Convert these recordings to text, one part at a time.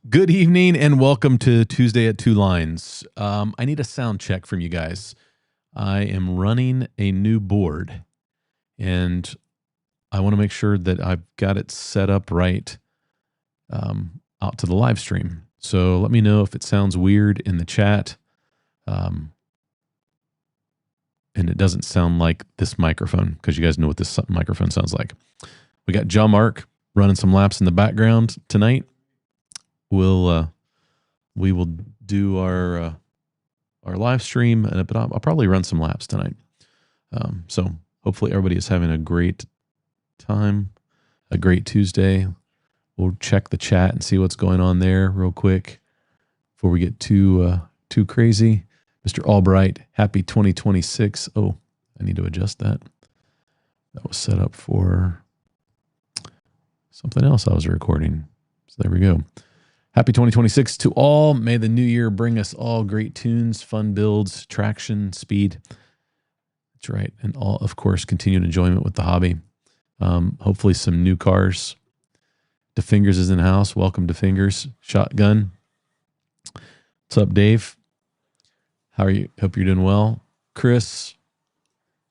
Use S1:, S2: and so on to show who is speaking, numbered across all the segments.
S1: Good evening and welcome to Tuesday at Two Lines. I need a sound check from you guys. I am running a new board and I want to make sure that I've got it set up right out to the live stream. So let me know if it sounds weird in the chat um, and it doesn't sound like this microphone because you guys know what this microphone sounds like. We got John Mark running some laps in the background tonight. We will do our live stream, but I'll probably run some laps tonight. So hopefully everybody is having a great time, a great Tuesday. We'll check the chat and see what's going on there real quick before we get too crazy. Mr. Albright, happy 2026. Oh, I need to adjust that. That was set up for something else I was recording. So there we go. Happy 2026 to all. May the new year bring us all great tunes, fun builds, traction, speed. That's right. And all, of course, continued enjoyment with the hobby. Hopefully some new cars. DeFingers is in the house. Welcome, DeFingers. Shotgun. What's up, Dave? How are you? Hope you're doing well. Chris,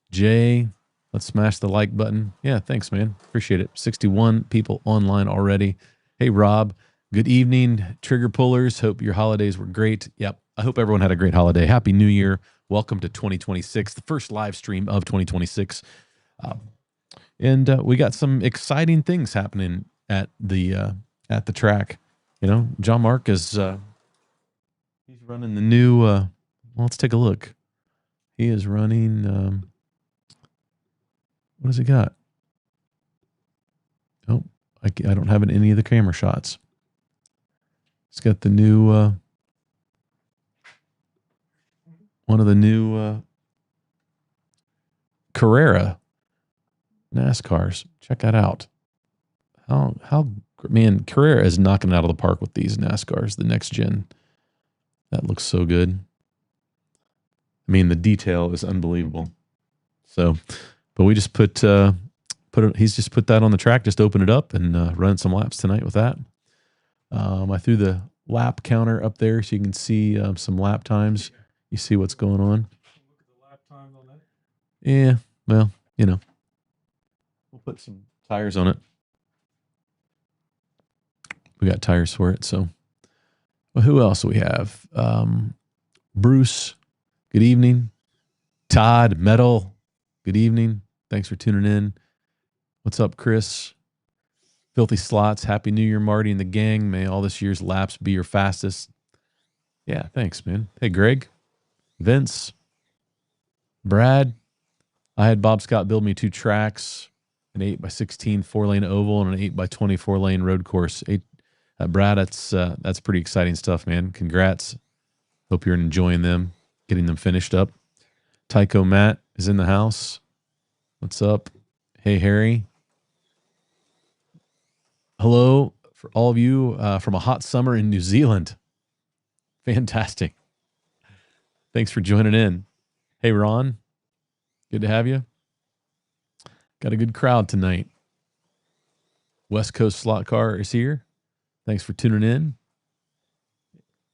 S1: Jay, let's smash the like button. Yeah, thanks, man. Appreciate it. 61 people online already. Hey, Rob. Good evening, trigger pullers. Hope your holidays were great. Yep. I hope everyone had a great holiday. Happy New Year. Welcome to 2026, the first live stream of 2026. And we got some exciting things happening at the track. You know, John Mark is he's running the new. Well, let's take a look. He is running. What has he got? Oh, I don't have any of the camera shots. It's got the new, one of the new Carrera NASCARs. Check that out. Man, Carrera is knocking it out of the park with these NASCARs, the next gen. That looks so good. I mean, the detail is unbelievable. So, but we just he's just put that on the track, just open it up and run some laps tonight with that. I threw the lap counter up there so you can see some lap times. You see what's going on. Look at the lap times on that. Yeah, well, you know, we'll put some tires on it. We got tires for it. So, well, who else do we have? Bruce, good evening. Todd, Metal, good evening. Thanks for tuning in. What's up, Chris? Filthy Slots, Happy New Year, Marty and the gang. May all this year's laps be your fastest. Yeah, thanks, man. Hey, Greg, Vince, Brad. I had Bob Scott build me 2 tracks, an 8x16 4-lane oval and an 8x20 4-lane road course. Brad, that's pretty exciting stuff, man. Congrats. Hope you're enjoying them, getting them finished up. Tycho Matt is in the house. What's up? Hey, Harry. Hello for all of you from a hot summer in New Zealand. Fantastic. Thanks for joining in. Hey, Ron. Good to have you. Got a good crowd tonight. West Coast Slot Car is here. Thanks for tuning in.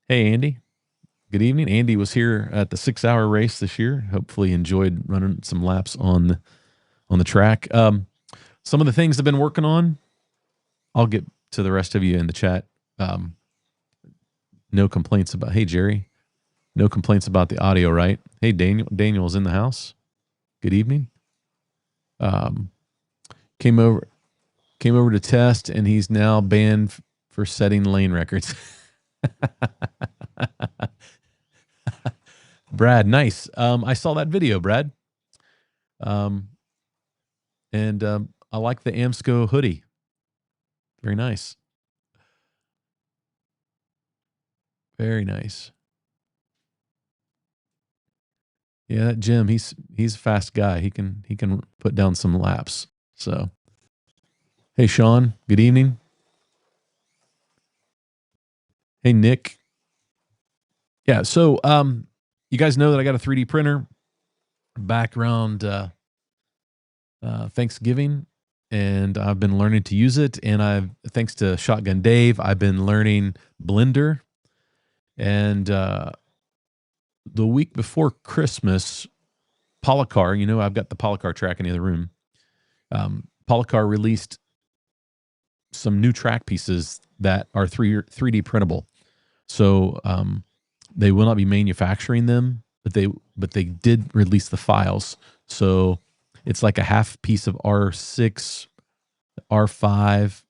S1: Hey, Andy. Good evening. Andy was here at the 6-hour race this year. Hopefully enjoyed running some laps on the track. Some of the things I've been working on, I'll get to the rest of you in the chat. No complaints about, hey, Jerry, no complaints about the audio, right? Hey, Daniel's in the house. Good evening. Came over to test, and he's now banned for setting lane records. Brad, nice. I saw that video, Brad. And I like the AMSCO hoodie. Very nice. Very nice. Yeah, that Jim, he's a fast guy. He can put down some laps. So, hey, Sean, good evening. Hey, Nick. Yeah, so you guys know that I got a 3D printer back around Thanksgiving. and I've been learning to use it. And thanks to Shotgun Dave, I've been learning Blender. And the week before Christmas, Polycar, I've got the Polycar track in the other room. Polycar released some new track pieces that are 3D printable. So they will not be manufacturing them, but they did release the files. So it's like a half piece of R6, R5,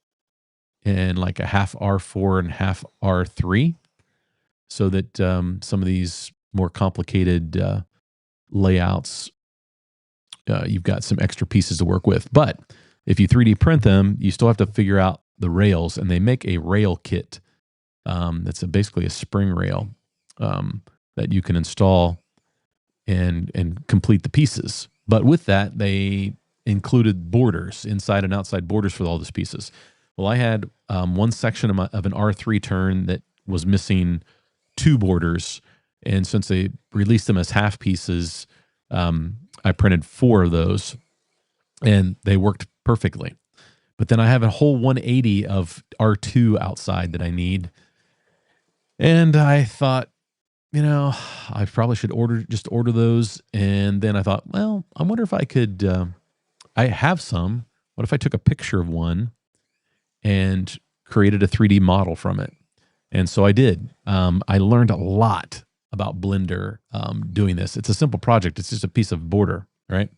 S1: and like a half R4 and half R3, so that some of these more complicated layouts, you've got some extra pieces to work with. But if you 3D print them, you still have to figure out the rails, and they make a rail kit that's basically a spring rail that you can install and complete the pieces. But with that, they included borders, inside and outside borders for all these pieces. Well, I had one section of an R3 turn that was missing 2 borders, and since they released them as half pieces, I printed 4 of those, and they worked perfectly. But then I have a whole 180 of R2 outside that I need, and I thought, I probably should order those. And then I thought, well, I wonder if I could, I have some. What if I took a picture of one and created a 3D model from it? And so I did. I learned a lot about Blender doing this. It's a simple project. It's just a piece of border, right?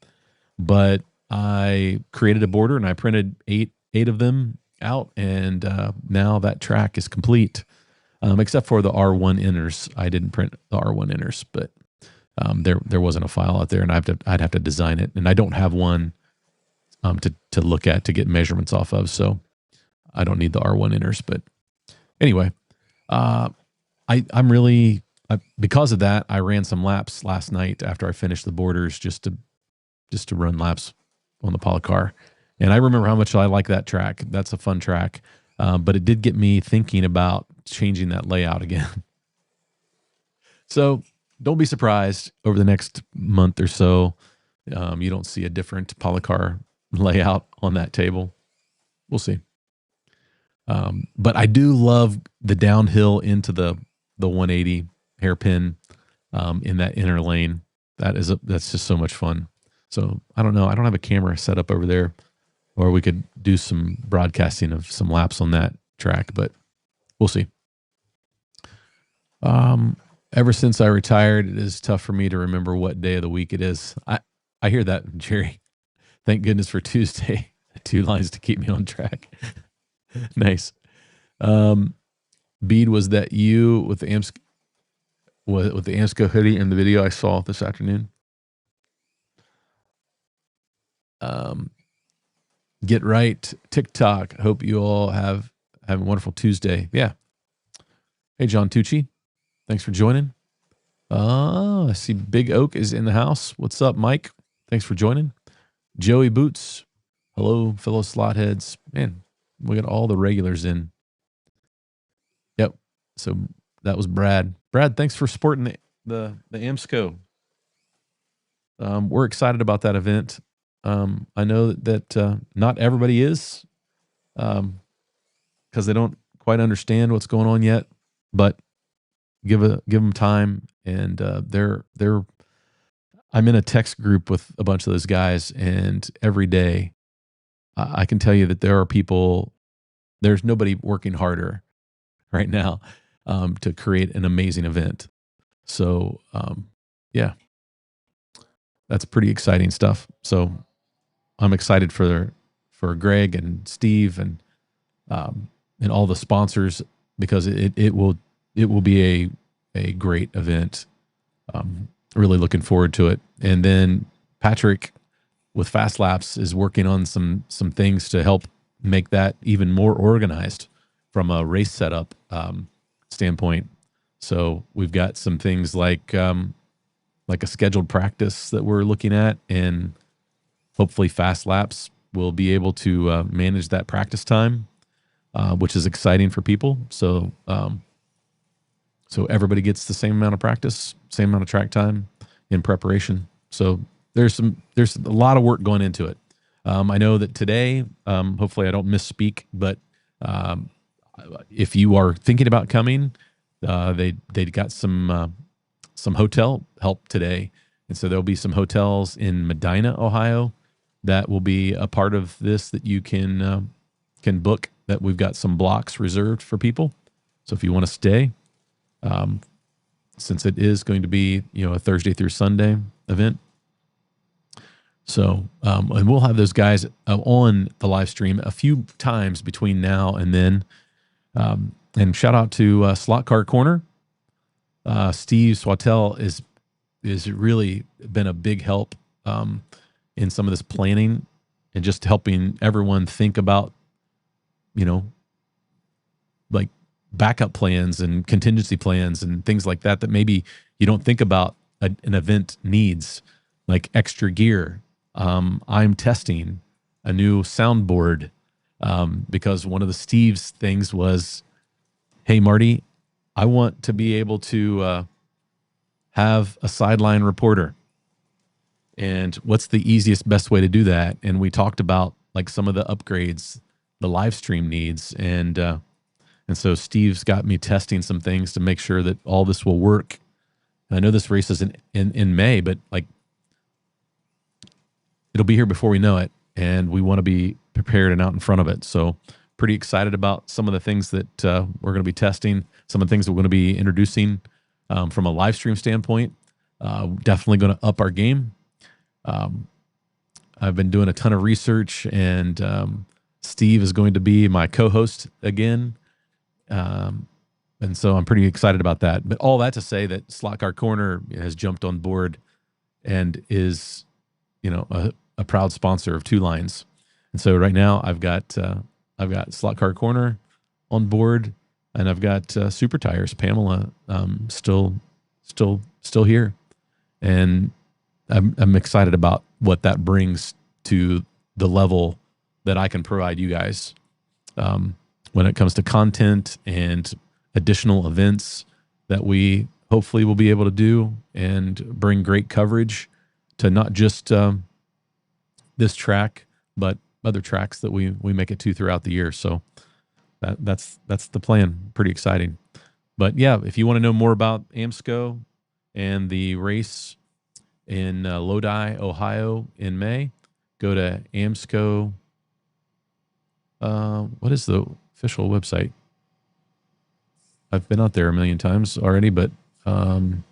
S1: But I created a border and I printed eight of them out. And now that track is complete. Except for the R1 inners. I didn't print the R1 inners, but there wasn't a file out there, and I'd have to design it, and I don't have one to look at to get measurements off of, so I don't need the R1 inners. But anyway, because of that, I ran some laps last night after I finished the borders, just to run laps on the Polycar, and I remember how much I like that track. That's a fun track, but it did get me thinking about changing that layout again. So don't be surprised over the next month or so, you don't see a different Polycar layout on that table. We'll see. But I do love the downhill into the 180 hairpin in that inner lane. That's just so much fun. So I don't know. I don't have a camera set up over there, or we could do some broadcasting of some laps on that track, but we'll see. Ever since I retired, it is tough for me to remember what day of the week it is. I hear that, Jerry. Thank goodness for Tuesday. 2 lines to keep me on track. Nice. Bede, was that you with the AMSCO hoodie in the video I saw this afternoon? Get right TikTok. Hope you all have a wonderful Tuesday. Yeah. Hey, John Tucci. Thanks for joining. I see Big Oak is in the house. What's up, Mike? Thanks for joining. Joey Boots. Hello, fellow slotheads. Man, we got all the regulars in. Yep. So that was Brad. Brad, thanks for supporting the AMSCO. We're excited about that event. I know that not everybody is, because they don't quite understand what's going on yet, but give them time. And I'm in a text group with a bunch of those guys, and every day I can tell you that there's nobody working harder right now to create an amazing event. So yeah, that's pretty exciting stuff. So I'm excited for Greg and Steve and all the sponsors, because it will be a great event. Really looking forward to it. And then Patrick with Fast Laps is working on some things to help make that even more organized from a race setup standpoint. So we've got some things like a scheduled practice that we're looking at, and hopefully Fast Laps will be able to manage that practice time, which is exciting for people. So so everybody gets the same amount of practice, same amount of track time in preparation. So there's a lot of work going into it. I know that today, hopefully I don't misspeak, but um, if you are thinking about coming, they got some hotel help today, and so there'll be some hotels in Medina, Ohio, that will be a part of this that you can book. That we've got some blocks reserved for people. So if you want to stay, um, since it is going to be a Thursday through Sunday event, so and we'll have those guys on the live stream a few times between now and then. And shout out to Slot Car Corner. Steve Swatell is really been a big help in some of this planning and just helping everyone think about, like backup plans and contingency plans and things like that maybe you don't think about an event needs, like extra gear. I'm testing a new soundboard because one of the Steve's things was, hey, Marty, I want to be able to have a sideline reporter. And what's the easiest, best way to do that? And we talked about like some of the upgrades the live stream needs. And so Steve's got me testing some things to make sure that all this will work. And I know this race is in May, but like it'll be here before we know it. And we want to be prepared and out in front of it. So pretty excited about some of the things that we're going to be testing, some of the things that we're going to be introducing from a live stream standpoint. Definitely going to up our game. I've been doing a ton of research, and Steve is going to be my co-host again. And so I'm pretty excited about that. But all that to say that Slot Car Corner has jumped on board and is, a proud sponsor of Two Lines. And so right now I've got Slot Car Corner on board, and I've got Super Tires, Pamela, still here, and I'm excited about what that brings to the level that I can provide you guys when it comes to content and additional events that we hopefully will be able to do and bring great coverage to not just this track, but other tracks that we make it to throughout the year. So that's the plan. Pretty exciting. But yeah, if you want to know more about AMSCO and the race in Lodi, Ohio in May, go to AMSCO. What is the official website? I've been out there a million times already, but AMSCO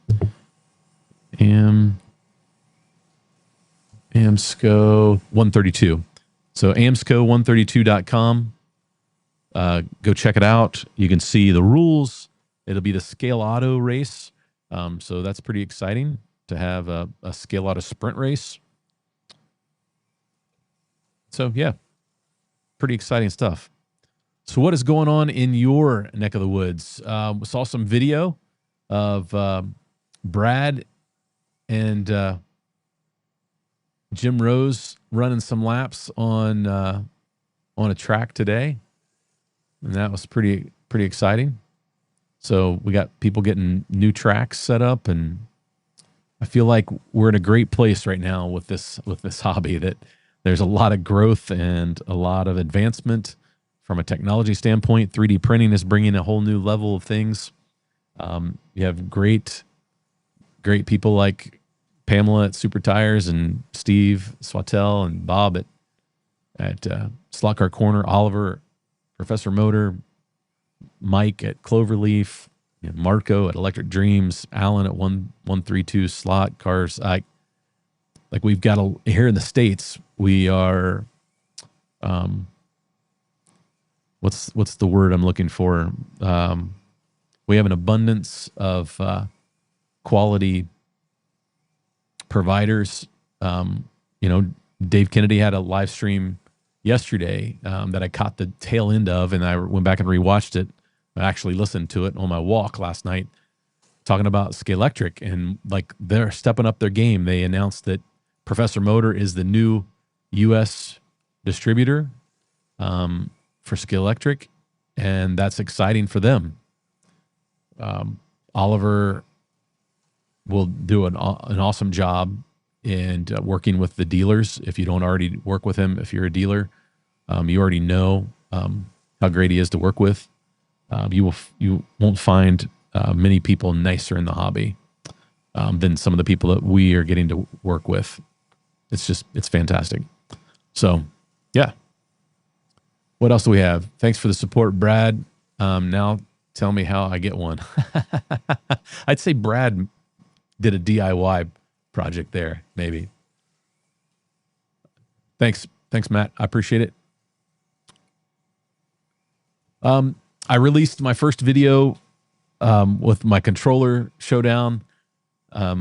S1: 132. So AMSCO132.com. Go check it out. You can see the rules. It'll be the Scale Auto race. So that's pretty exciting to have a Scale Auto sprint race. So yeah, pretty exciting stuff. So what is going on in your neck of the woods? We saw some video of Brad and Jim Rose running some laps on a track today, and that was pretty exciting. So we got people getting new tracks set up, and I feel like we're in a great place right now with this hobby. That there's a lot of growth and a lot of advancement from a technology standpoint. 3D printing is bringing a whole new level of things. You have great people like Pamela at Super Tires and Steve Swatell and Bob at Slot Car Corner, Oliver, Professor Motor, Mike at Cloverleaf, Marco at Electric Dreams, Alan at 132 Slot Cars. Like we've got here in the States, we are, what's the word I'm looking for? We have an abundance of quality providers. Dave Kennedy had a live stream yesterday that I caught the tail end of, and I went back and rewatched it. I actually listened to it on my walk last night, talking about Scalextric, and like they're stepping up their game. They announced that Professor Motor is the new U.S. distributor for Scalextric, and that's exciting for them. Oliver will do an awesome job and working with the dealers. If you don't already work with him, if you're a dealer, you already know how great he is to work with. You won't find many people nicer in the hobby than some of the people that we are getting to work with. It's fantastic. So, yeah. What else do we have? Thanks for the support, Brad. Now tell me how I get one. I'd say Brad did a DIY project there, maybe. Thanks, Matt. I appreciate it. I released my first video with my controller showdown. I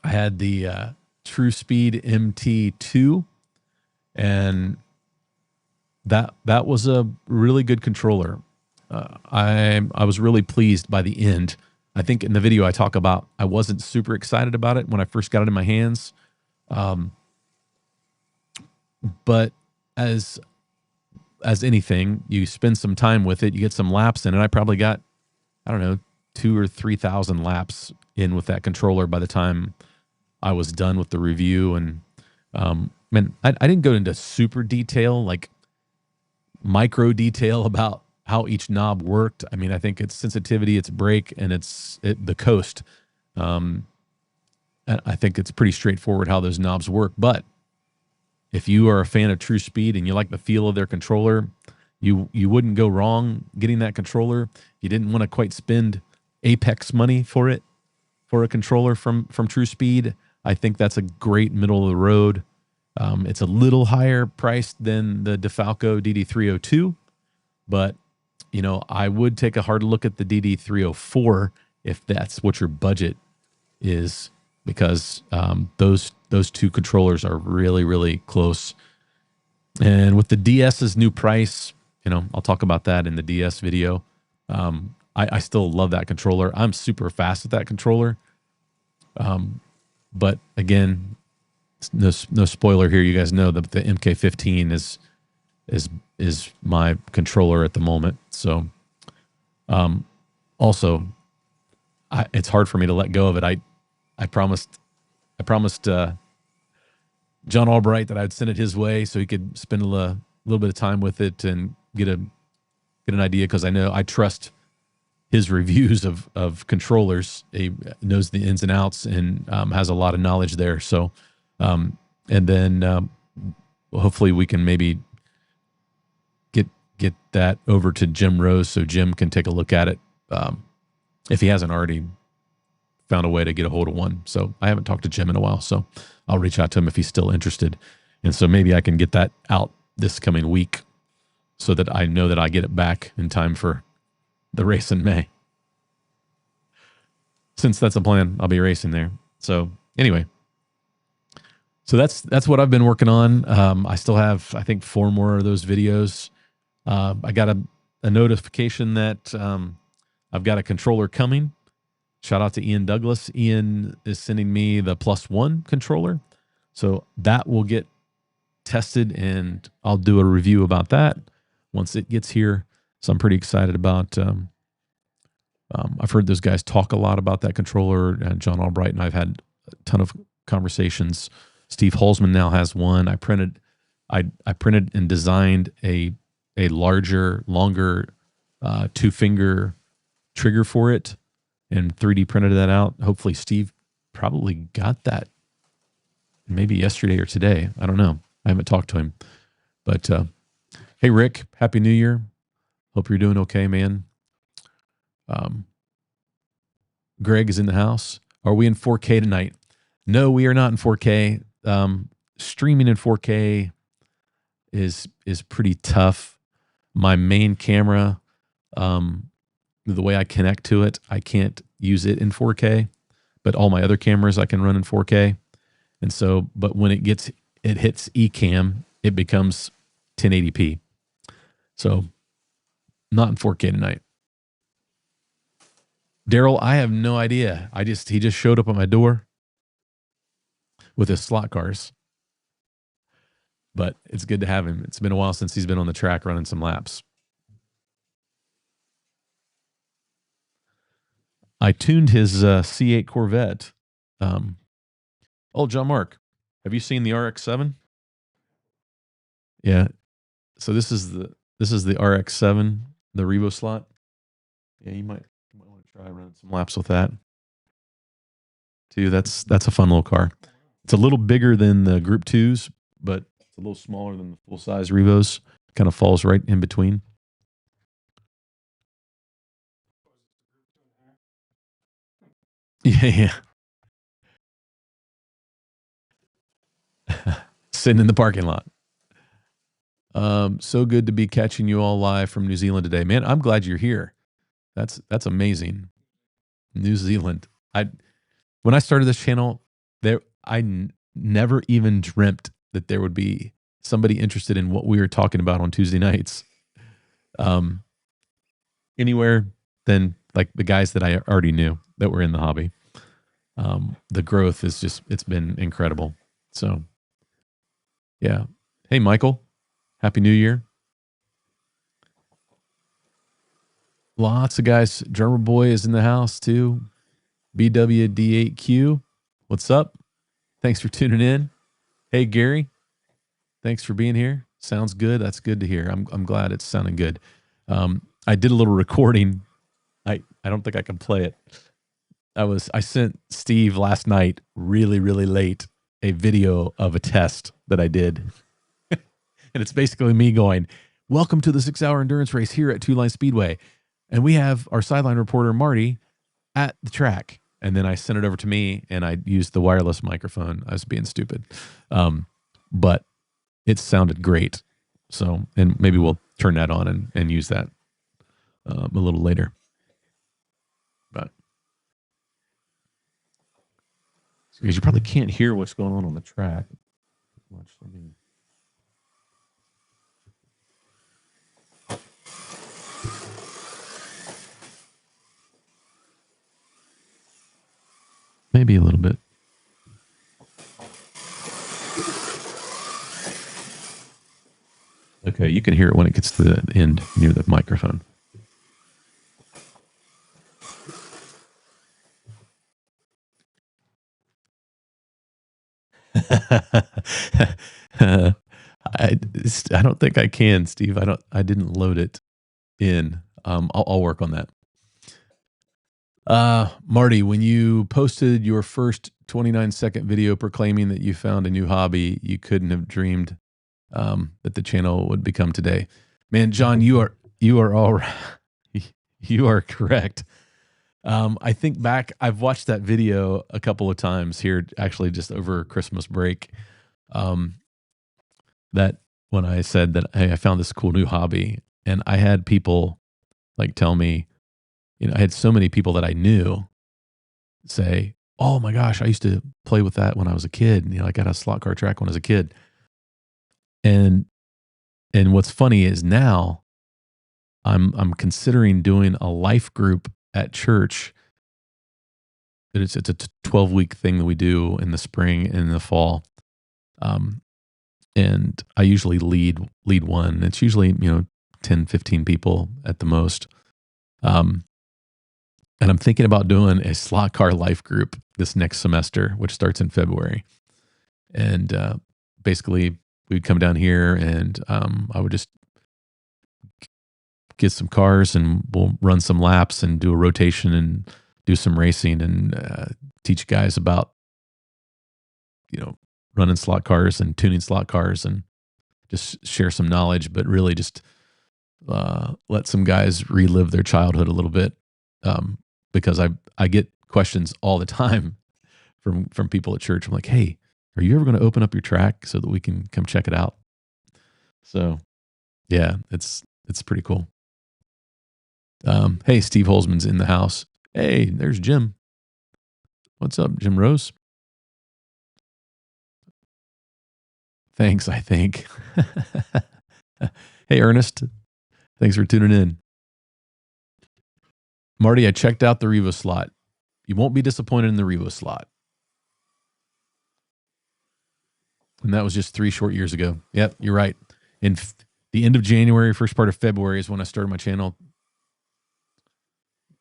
S1: had the True Speed MT2, and that was a really good controller. I was really pleased by the end. I think in the video I talk about I wasn't super excited about it when I first got it in my hands, but as anything, you spend some time with it, you get some laps in it. I probably got, I don't know, 2,000 or 3,000 laps in with that controller by the time I was done with the review. And man, I didn't go into super detail, like micro detail about how each knob worked. I mean, I think it's sensitivity, it's brake, and the coast. And I think it's pretty straightforward how those knobs work. But if you are a fan of True Speed and you like the feel of their controller, you wouldn't go wrong getting that controller. You didn't want to quite spend Apex money for it, for a controller from True Speed. I think that's a great middle of the road. It's a little higher priced than the DeFalco DD302, but you know, I would take a hard look at the DD304 if that's what your budget is, because those two controllers are really, really close. And with the DS's new price, you know, I'll talk about that in the DS video. I still love that controller. I'm super fast with that controller. But again, no spoiler here. You guys know that the MK15 is my controller at the moment. So, also, it's hard for me to let go of it. I promised John Albright that I'd send it his way so he could spend a little bit of time with it and get an idea, because I trust his reviews of controllers. He knows the ins and outs and has a lot of knowledge there. So, and then hopefully we can maybe get that over to Jim Rose so Jim can take a look at it if he hasn't already found a way to get a hold of one. So I haven't talked to Jim in a while, so I'll reach out to him if he's still interested. And so maybe I can get that out this coming week so that I know that I get it back in time for the race in May. Since that's a plan, I'll be racing there. So anyway, so that's what I've been working on. I still have, I think, 4 more of those videos. I got a notification that I've got a controller coming. Shout out to Ian Douglas. Ian is sending me the +1 controller. So that will get tested and I'll do a review about that once it gets here. So I'm pretty excited about, I've heard those guys talk a lot about that controller, and John Albright and I've had a ton of conversations. Steve Holzman now has one. I printed and designed a larger, longer 2-finger trigger for it and 3D printed that out. Hopefully Steve probably got that maybe yesterday or today. I don't know. I haven't talked to him. But hey, Rick, Happy New Year. Hope you're doing okay, man. Greg is in the house. Are we in 4K tonight? No, we are not in 4K. Streaming in 4K is pretty tough. My main camera, the way I connect to it, I can't use it in 4K, but all my other cameras I can run in 4K. And so, but when it hits Ecamm, it becomes 1080p. So not in 4K tonight. Daryl, I have no idea. He just showed up at my door with his slot cars. But it's good to have him. It's been a while since he's been on the track running some laps. I tuned his C8 Corvette Oh, John Mark, have you seen the RX-7? Yeah. So this is the RX-7, the Revo slot. Yeah, you might want to try running some laps with that too. That's a fun little car. It's a little bigger than the Group 2s, but it's a little smaller than the full size Revos. Kind of falls right in between. Yeah, yeah. Sitting in the parking lot. So good to be catching you all live from New Zealand today, man. I'm glad you're here. That's amazing. New Zealand. I When I started this channel, never even dreamt that there would be somebody interested in what we were talking about on Tuesday nights. Um, Anywhere than like the guys that I already knew that were in the hobby. The growth is it's been incredible. So yeah. Hey, Michael, Happy New Year. Lots of guys. Drummer Boy is in the house too. BWD8Q. What's up? Thanks for tuning in. Hey, Gary. Thanks for being here. Sounds good. That's good to hear. I'm glad it's sounding good. I did a little recording. I don't think I can play it. I sent Steve last night, really, really late, a video of a test that I did. And it's basically me going, welcome to the 6-hour endurance race here at Two Line Speedway. And we have our sideline reporter, Marty, at the track. And then I sent it over to me and I used the wireless microphone. I was being stupid. But it sounded great. So, and maybe we'll turn that on and use that a little later. But because you probably can't hear what's going on the track much. Maybe a little bit. Okay, you can hear it when it gets to the end near the microphone. I don't think I can, Steve. I didn't load it in. I'll work on that. Marty, when you posted your first 29-second video proclaiming that you found a new hobby, you couldn't have dreamed that the channel would become today. Man, John, you are all right. You are correct. I think back, I've watched that video a couple of times here, actually just over Christmas break. That when I said that, hey, I found this cool new hobby, and I had people like tell me, I had so many people that I knew say, oh my gosh, I used to play with that when I was a kid. And, I got a slot car track when I was a kid. And what's funny is now I'm considering doing a life group at church. It's a 12-week thing that we do in the spring and in the fall. And I usually lead one. It's usually, 10, 15 people at the most. And I'm thinking about doing a slot car life group this next semester, which starts in February. And basically, we'd come down here and I would just get some cars and we'll run some laps and do a rotation and do some racing and teach guys about, running slot cars and tuning slot cars and just share some knowledge, but really just let some guys relive their childhood a little bit. Because I get questions all the time from people at church. I'm like, hey, are you ever going to open up your track so that we can come check it out? So yeah, it's pretty cool. Hey, Steve Holzman's in the house. Hey, there's Jim. What's up, Jim Rose? Thanks, I think. Hey, Ernest. Thanks for tuning in. Marty, I checked out the Revo slot. You won't be disappointed in the Revo slot. And that was just 3 short years ago. Yep, you're right. In the end of January, first part of February is when I started my channel.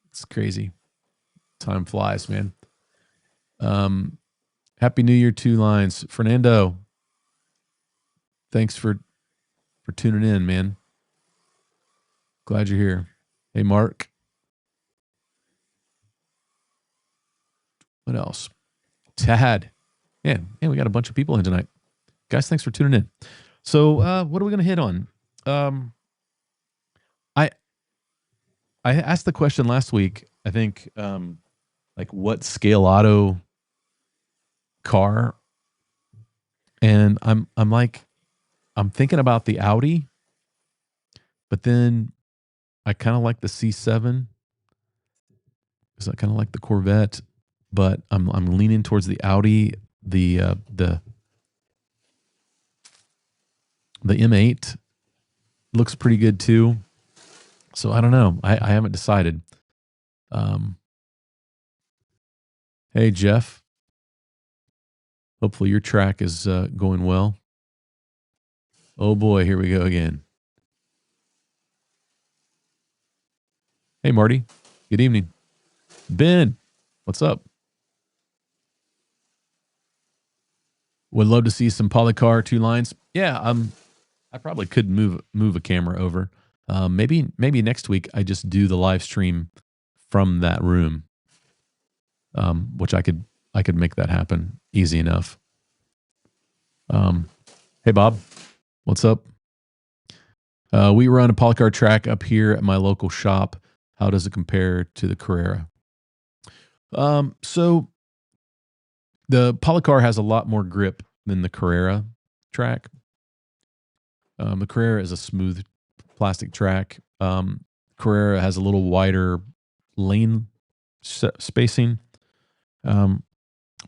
S1: It's crazy. Time flies, man. Happy New Year, Two Lines. Fernando, thanks for tuning in, man. Glad you're here. Hey, Mark. What else? Tad. Man, we got a bunch of people in tonight. Guys, thanks for tuning in. So what are we going to hit on? I asked the question last week, I think, like what scale auto car, and I'm thinking about the Audi, but then I kind of like the C7 because I kind of like the Corvette, but I'm leaning towards the Audi, the M8 looks pretty good too. So I don't know. I haven't decided. Hey Jeff, hopefully your track is going well. Oh boy, here we go again. Hey Marty, good evening. Ben, what's up? Would love to see some polycar two lines. Yeah, I probably could move a camera over. Maybe next week I just do the live stream from that room, which I could make that happen easy enough. Hey Bob, what's up? We run a polycar track up here at my local shop. How does it compare to the Carrera? So the polycar has a lot more grip than the Carrera track. The Carrera is a smooth plastic track. Carrera has a little wider lane spacing.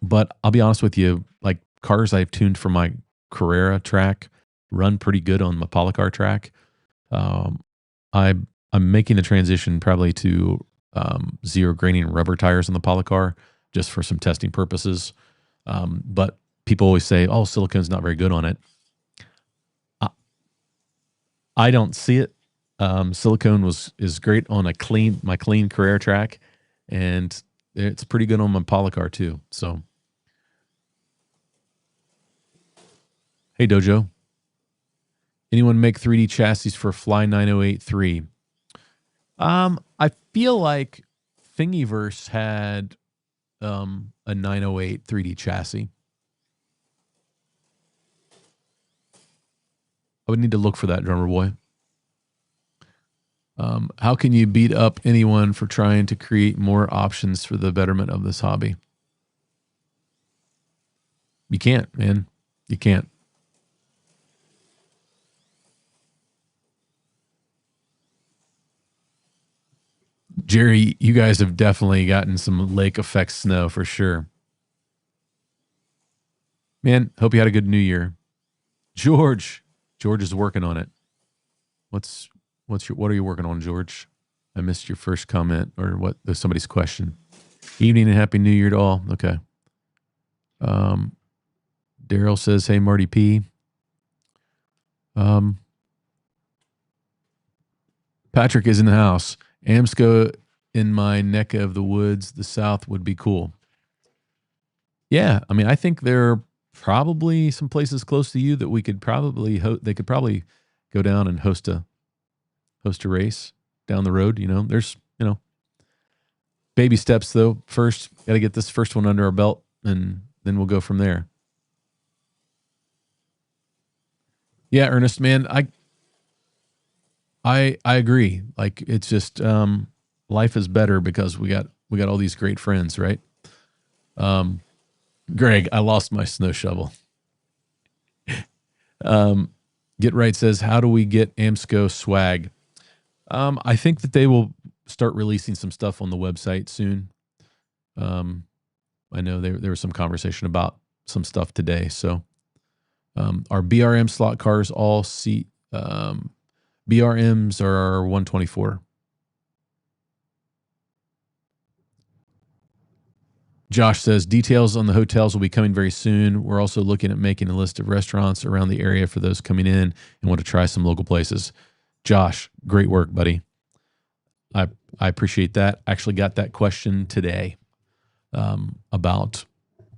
S1: But I'll be honest with you, like cars I've tuned for my Carrera track run pretty good on my polycar track. I'm making the transition probably to zero graining rubber tires on the polycar just for some testing purposes. But people always say, "Oh, silicone's not very good on it." I don't see it. Silicone is great on my clean Carrera track, and it's pretty good on my polycar too. So, hey Dojo, anyone make 3D chassis for Fly 9083? I feel like Thingiverse had a 908 3D chassis. I would need to look for that, drummer boy. How can you beat up anyone for trying to create more options for the betterment of this hobby? You can't, man. You can't. Jerry, you guys have definitely gotten some lake effect snow for sure. Man, hope you had a good New Year. George is working on it. What are you working on, George? I missed your first comment or what somebody's question. Evening and happy New Year to all. Okay. Daryl says, "Hey Marty P." Patrick is in the house. AMSCO in my neck of the woods, the South would be cool. Yeah, I mean, I think there are probably some places close to you that we could probably they could probably go down and host a race down the road. There's baby steps though. First, got to get this first one under our belt, and then we'll go from there. Yeah, Ernest, man, I agree. Like it's just life is better because we got all these great friends, right? Greg, I lost my snow shovel. Get Right says, how do we get AMSCO swag? I think that they will start releasing some stuff on the website soon. I know there was some conversation about some stuff today. So our BRM slot cars all see BRMs are 124. Josh says, details on the hotels will be coming very soon. We're also looking at making a list of restaurants around the area for those coming in and want to try some local places. Josh, great work, buddy. I appreciate that. I actually got that question today about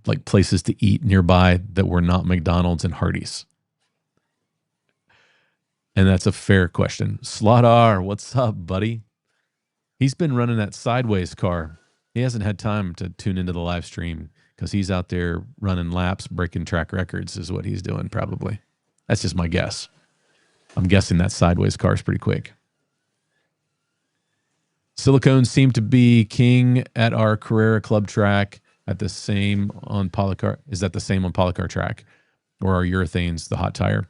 S1: like places to eat nearby that were not McDonald's and Hardee's? And that's a fair question. Slaughter, what's up, buddy? He's been running that sideways car. He hasn't had time to tune into the live stream because he's out there running laps, breaking track records is what he's doing probably. That's just my guess. I'm guessing that sideways car is pretty quick. Silicones seem to be king at our Carrera Club track at the same on Polycar. Is that the same on Polycar track? Or are urethanes the hot tire?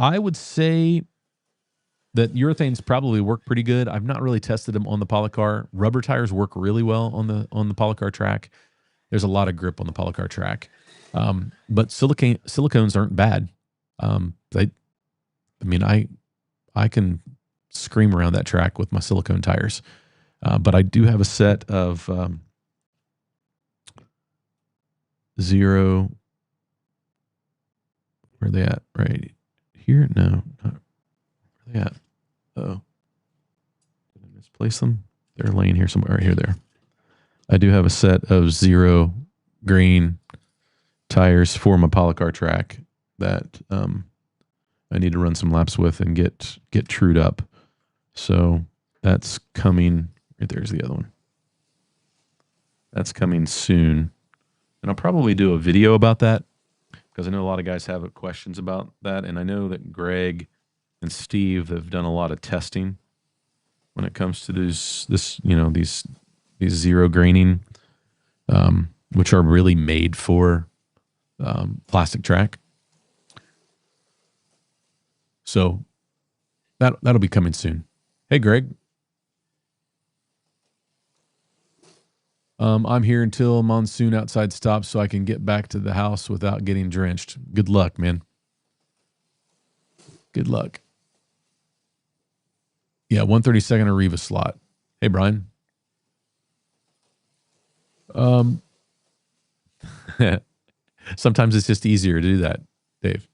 S1: I would say that urethanes probably work pretty good. I've not really tested them on the Polycar. Rubber tires work really well on the Polycar track. There's a lot of grip on the Polycar track. But silicones aren't bad. I can scream around that track with my silicone tires. But I do have a set of zero. Where are they at? Right here? No. Not, where are they at? Oh. Did I misplace them? They're laying here somewhere. Right here, there. I do have a set of zero green tires for my Polycar track that I need to run some laps with and get trued up. So that's coming. Right there's the other one. That's coming soon. And I'll probably do a video about that because I know a lot of guys have questions about that. And I know that Greg and Steve have done a lot of testing when it comes to these zero graining, which are really made for plastic track. So that'll be coming soon. Hey, Greg. I'm here until monsoon outside stops so I can get back to the house without getting drenched. Good luck, man. Good luck. Yeah, 132nd Arriva slot. Hey, Brian. Sometimes it's just easier to do that, Dave.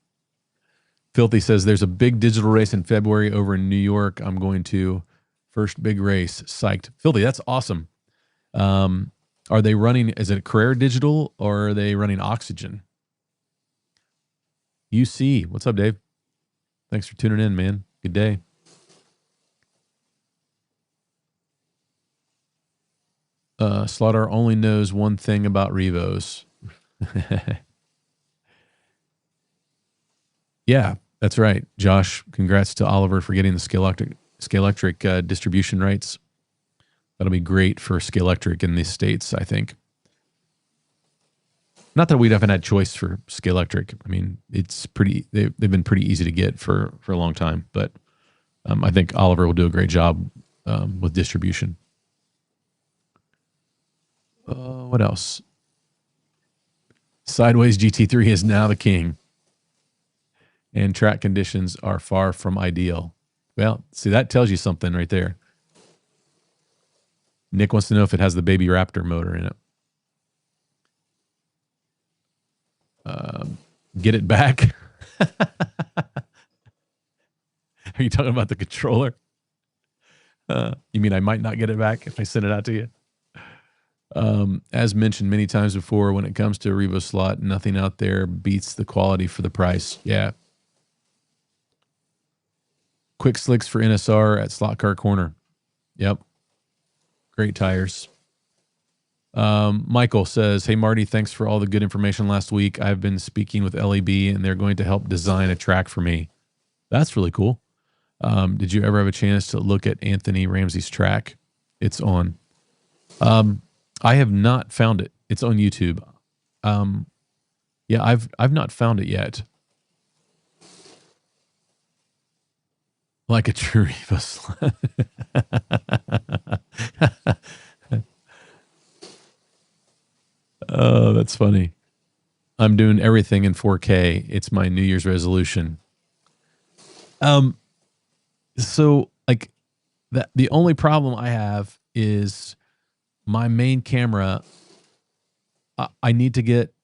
S1: Filthy says there's a big digital race in February over in New York. I'm going to. First big race. Psyched. Filthy, that's awesome. Are they running, is it Carrera Digital or are they running Oxygen? UC. What's up, Dave? Thanks for tuning in, man. Good day. Slaughter only knows one thing about Revos. Yeah, that's right. Josh, congrats to Oliver for getting the Scalextric distribution rights. That'll be great for Scalextric in the States, I think. Not that we haven't had choice for Scalextric. I mean, it's pretty. They've been pretty easy to get for a long time. But I think Oliver will do a great job with distribution. What else? Sideways GT3 is now the king, and track conditions are far from ideal. Well, see, that tells you something right there. Nick wants to know if it has the Baby Raptor motor in it. Get it back? Are you talking about the controller? You mean I might not get it back if I send it out to you? As mentioned many times before, when it comes to a Revo slot, nothing out there beats the quality for the price. Yeah. Quick slicks for NSR at Slot Car Corner. Yep. Great tires. Michael says, hey, Marty, thanks for all the good information last week. I've been speaking with LAB, and they're going to help design a track for me. That's really cool. Did you ever have a chance to look at Anthony Ramsey's track? It's on. I have not found it. It's on YouTube. Yeah, I've not found it yet. Like a true Revo slot. Oh, that's funny. I'm doing everything in 4K. It's my New Year's resolution. So like that, the only problem I have is my main camera. I need to get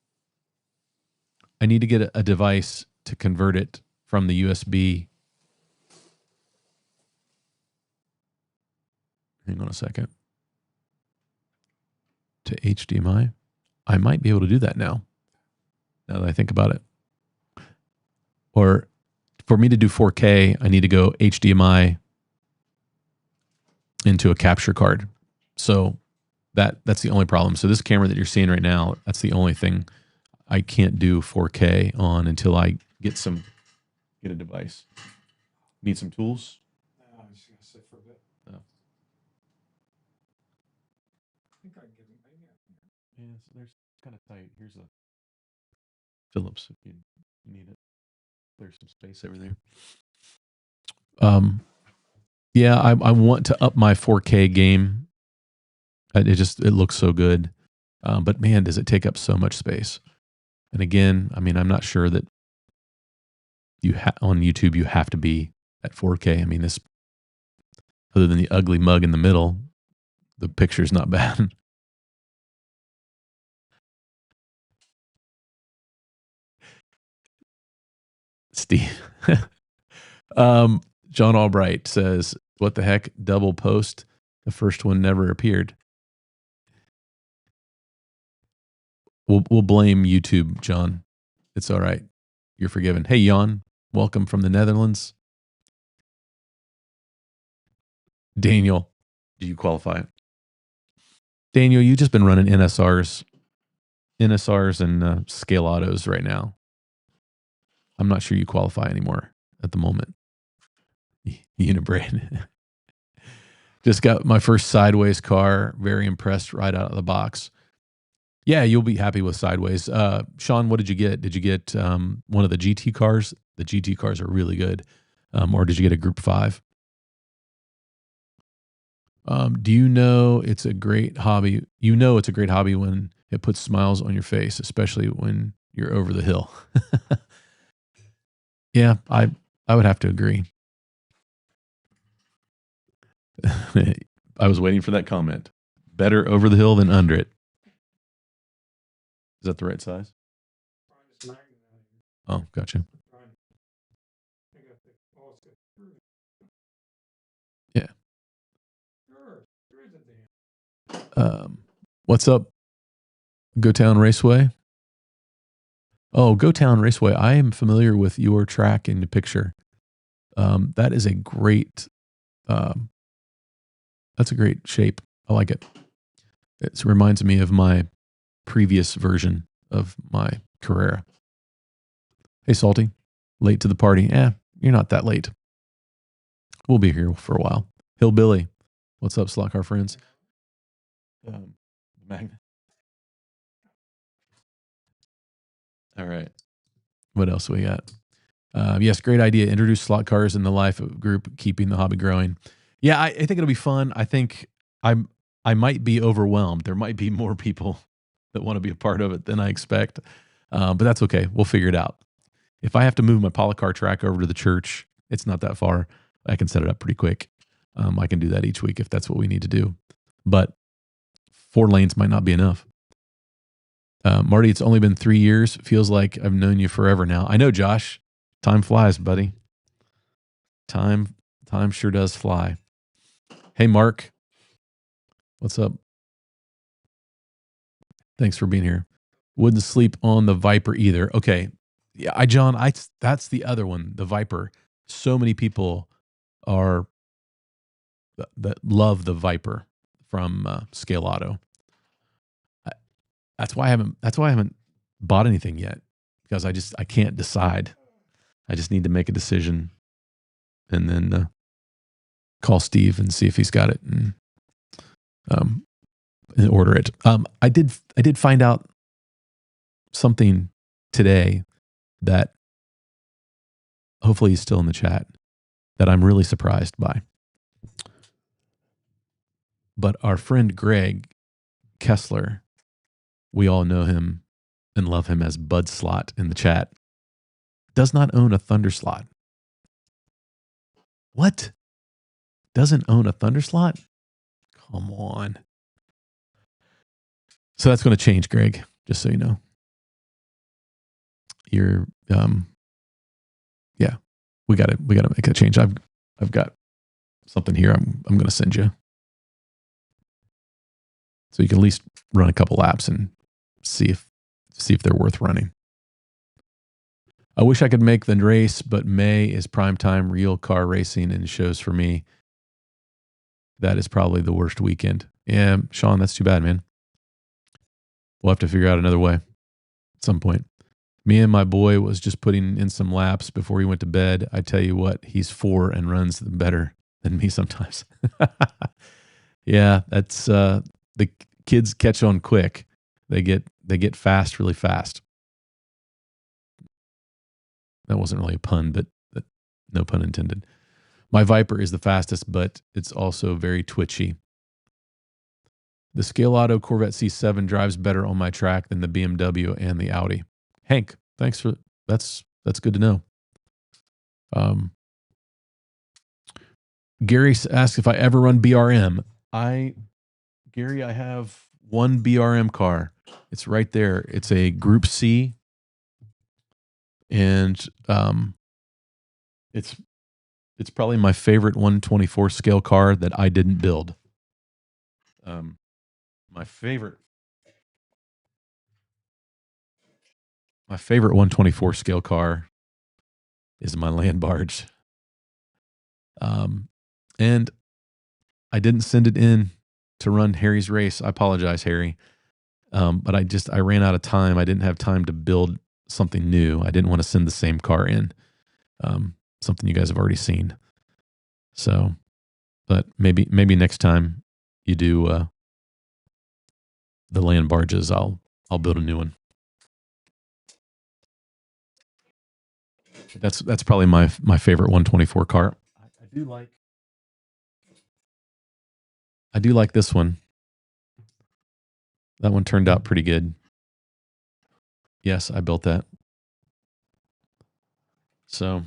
S1: a device to convert it from the USB. Hang on a second. To HDMI. I might be able to do that now that I think about it. Or for me to do 4K, I need to go HDMI into a capture card. So that's the only problem. So this camera that you're seeing right now, that's the only thing I can't do 4K on until I get a device. Need some tools?
S2: I was just gonna sit for a bit.
S1: Oh.
S2: I think I can get it.
S1: Yeah, so there's kind of tight. Here's a Phillips if you need it. There's some space over there. Yeah, I want to up my 4K game. It looks so good. But man, does it take up so much space. And again, I mean, I'm not sure that on YouTube you have to be at 4K. I mean, this, other than the ugly mug in the middle, the picture's not bad. Steve. John Albright says, what the heck? Double post. The first one never appeared. We'll blame YouTube, John. It's all right. You're forgiven. Hey, Jan. Welcome from the Netherlands. Daniel, do you qualify? Daniel, you've just been running NSRs and scale autos right now. I'm not sure you qualify anymore at the moment. Unibraid. Just got my first sideways car. Very impressed right out of the box. Yeah, you'll be happy with sideways. Sean, what did you get? Did you get one of the GT cars? The GT cars are really good. Or did you get a Group 5? Do you know it's a great hobby? You know it's a great hobby when it puts smiles on your face, especially when you're over the hill. Yeah, I would have to agree. I was waiting for that comment. Better over the hill than under it. Is that the right size? Oh, gotcha. Yeah. What's up, GoTown Raceway? Oh, GoTown Raceway. I am familiar with your track in the picture. That is a great, that's a great shape. I like it. It reminds me of my previous version of my Carrera. Hey, Salty. Late to the party. You're not that late. We'll be here for a while. Hillbilly. What's up, slot car friends? Magnet. All right. What else we got? Yes, great idea. Introduce slot cars in the life of group, keeping the hobby growing. Yeah, I think it'll be fun. I think I might be overwhelmed. There might be more people that want to be a part of it than I expect. But that's okay. We'll figure it out. If I have to move my polycar track over to the church, it's not that far. I can set it up pretty quick. I can do that each week if that's what we need to do. But 4 lanes might not be enough. Marty, it's only been 3 years. Feels like I've known you forever now. I know, Josh. Time flies, buddy. Time sure does fly. Hey, Mark. What's up? Thanks for being here. Wouldn't sleep on the Viper either. Okay. Yeah, John, that's the other one, the Viper. So many people are that love the Viper from Scale Auto. That's why I haven't bought anything yet, because I can't decide. I just need to make a decision and then call Steve and see if he's got it and order it. I did find out something today that hopefully he's still in the chat, that I'm really surprised by. But our friend Greg Kessler, we all know him and love him as Bud Slot in the chat, does not own a Thunder Slot. What? Doesn't own a Thunder Slot? Come on. So that's going to change, Greg, just so you know. You're yeah, we gotta make a change. I've got something here I'm gonna send you, so you can at least run a couple laps and see if they're worth running. I wish I could make the race, but May is primetime real car racing and shows for me. That is probably the worst weekend. Yeah, Sean, that's too bad, man. We'll have to figure out another way at some point. Me and my boy was just putting in some laps before he went to bed. I tell you what, he's 4 and runs them better than me sometimes. Yeah, that's the kids catch on quick. They get fast really fast. That wasn't really a pun, but no pun intended. My Viper is the fastest, but it's also very twitchy. The Scale Auto Corvette C7 drives better on my track than the BMW and the Audi. Hank, thanks for that's good to know. Gary asks if I ever run BRM. Gary, I have one BRM car. It's right there. It's a Group C, and it's probably my favorite 124 scale car that I didn't build. My favorite 124 scale car is my land barge. And I didn't send it in to run Harry's race. I apologize, Harry. But I ran out of time. I didn't have time to build something new. I didn't want to send the same car in. Something you guys have already seen. So, but maybe next time you do the land barges, I'll build a new one. That's probably my favorite 124 car. I do like this one. That one turned out pretty good. Yes, I built that. So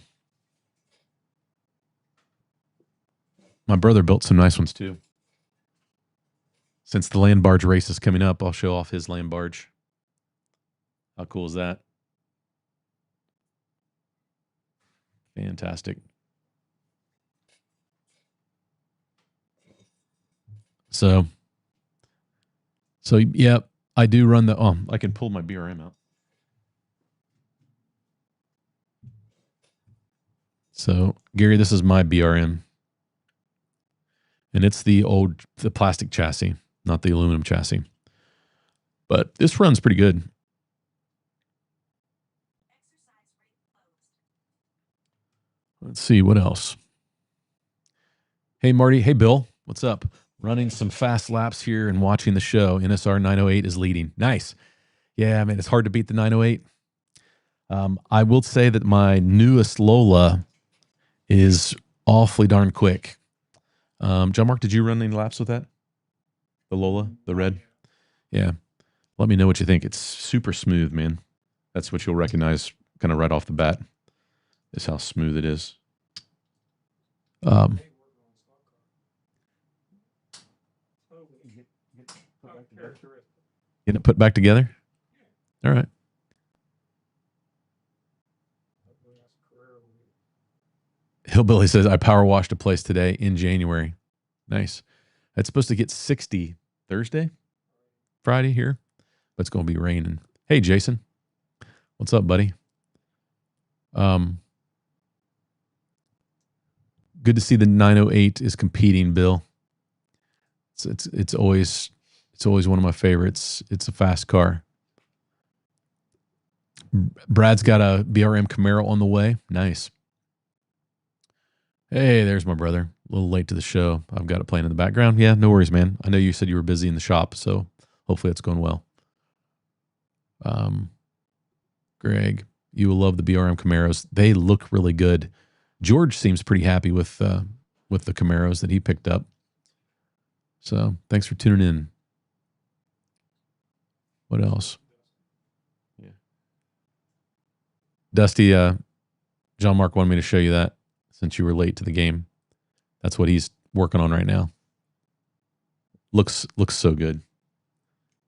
S1: my brother built some nice ones too. Since the land barge race is coming up, I'll show off his land barge. How cool is that? Fantastic. So yeah, I do run the, I can pull my BRM out. So Gary, this is my BRM. And it's the plastic chassis, not the aluminum chassis. But this runs pretty good. Let's see, what else? Hey, Marty. Hey, Bill. What's up? Running some fast laps here and watching the show. NSR 908 is leading. Nice. Yeah, I mean, it's hard to beat the 908. I will say that my newest Lola is awfully darn quick. John Mark, did you run any laps with that? The Lola, the red? Yeah. Let me know what you think. It's super smooth, man. That's what you'll recognize kind of right off the bat, is how smooth it is. Getting it put back together? All right. Hillbilly says, I power washed a place today in January. Nice. It's supposed to get 60 Thursday, Friday here, but it's going to be raining. Hey, Jason. What's up, buddy? Good to see the 908 is competing, Bill. It's always one of my favorites. It's a fast car. Brad's got a BRM Camaro on the way. Nice. Hey, there's my brother. A little late to the show. I've got it playing in the background. Yeah, no worries, man. I know you said you were busy in the shop, so hopefully it's going well. Greg, you will love the BRM Camaros. They look really good. George seems pretty happy with the Camaros that he picked up. So thanks for tuning in. What else? Yeah. Dusty, John Mark wanted me to show you that since you were late to the game. That's what he's working on right now. Looks so good.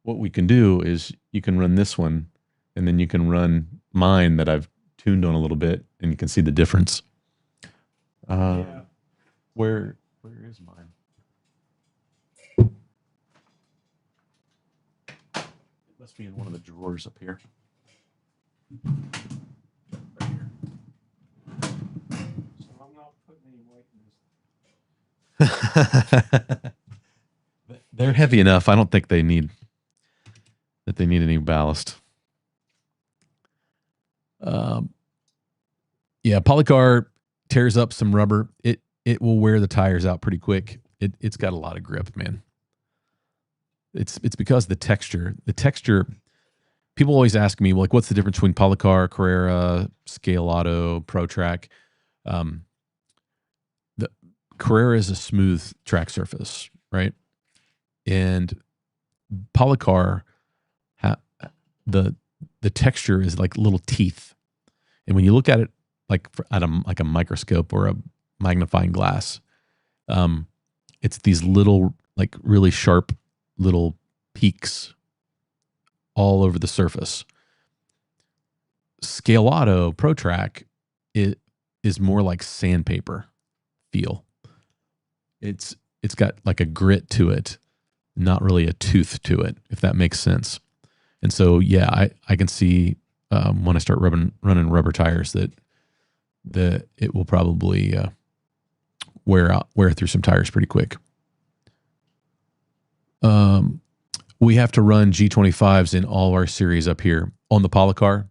S1: What we can do is you can run this one, and then you can run mine that I've tuned on a little bit, and you can see the difference. Yeah. Where is mine? Must be in one of the drawers up here.
S2: So I'm not putting any weight in this.
S1: They're heavy enough. I don't think they need any ballast. Yeah, polycar tears up some rubber. It will wear the tires out pretty quick. It's got a lot of grip, man. It's because the texture. People always ask me, like, what's the difference between Polycar, Carrera, Scale Auto, Pro Track? The Carrera is a smooth track surface, right? And Polycar, the texture is like little teeth, and when you look at it like at a microscope or a magnifying glass, it's these little, like, really sharp little peaks all over the surface. Scale Auto Pro Track, it is more like sandpaper feel. It's got like a grit to it, not really a tooth to it, if that makes sense. And so, yeah, I can see when I start running rubber tires that it will probably wear through some tires pretty quick. We have to run G25s in all our series up here on the Polycar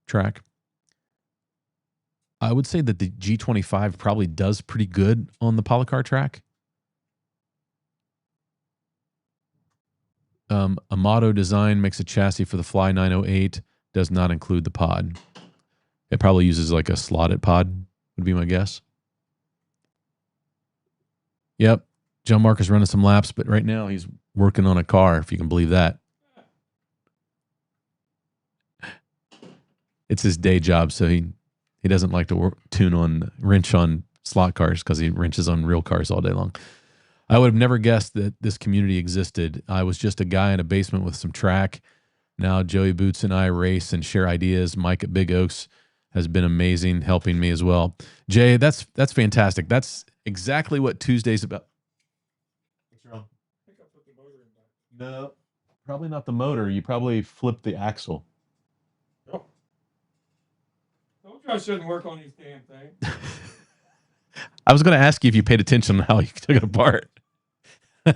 S1: track. I would say that the G25 probably does pretty good on the Polycar track. Amato Design makes a chassis for the Fly 908, does not include the pod. It probably uses like a slotted pod, would be my guess. Yep. John Mark is running some laps, but right now he's working on a car, if you can believe that. It's his day job, so he doesn't like to wrench on slot cars because he wrenches on real cars all day long. I would have never guessed that this community existed. I was just a guy in a basement with some track. Now Joey Boots and I race and share ideas. Mike at Big Oaks has been amazing, helping me as well. Jay, that's fantastic. That's exactly what Tuesday's about. What's wrong?
S2: I think I put the motor in back.
S1: No, probably not the motor. You probably flipped the axle.
S2: Oh. Told you I shouldn't work on these damn things.
S1: I was going to ask you if you paid attention on how you took it apart.
S2: Yeah.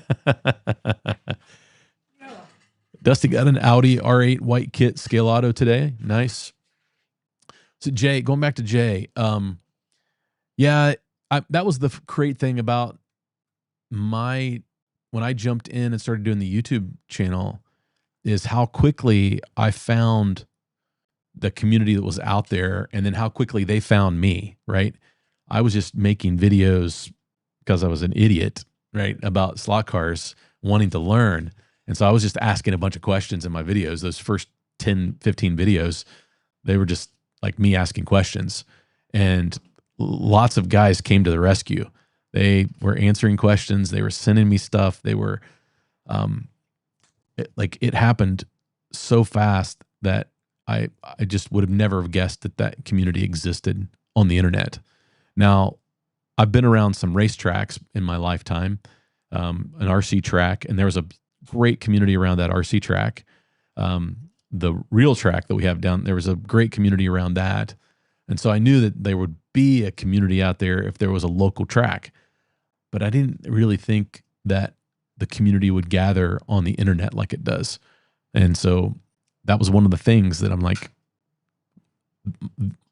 S1: Dusty got an Audi R8 white kit Scale Auto today. Nice. So Jay, going back to Jay, yeah, that was the great thing about when I jumped in and started doing the YouTube channel, is how quickly I found the community that was out there, and then how quickly they found me, right? I was just making videos because I was an idiot, right, about slot cars, wanting to learn. And so I was just asking a bunch of questions in my videos. Those first 10, 15 videos, they were just like me asking questions. And lots of guys came to the rescue. They were answering questions. They were sending me stuff. They were, it happened so fast that I just would have never have guessed that community existed on the internet. Now, I've been around some racetracks in my lifetime, an RC track, and there was a great community around that RC track. The real track that we have down there was a great community around that. And so I knew that there would be a community out there if there was a local track. But I didn't really think that the community would gather on the internet like it does. And so that was one of the things that I'm like,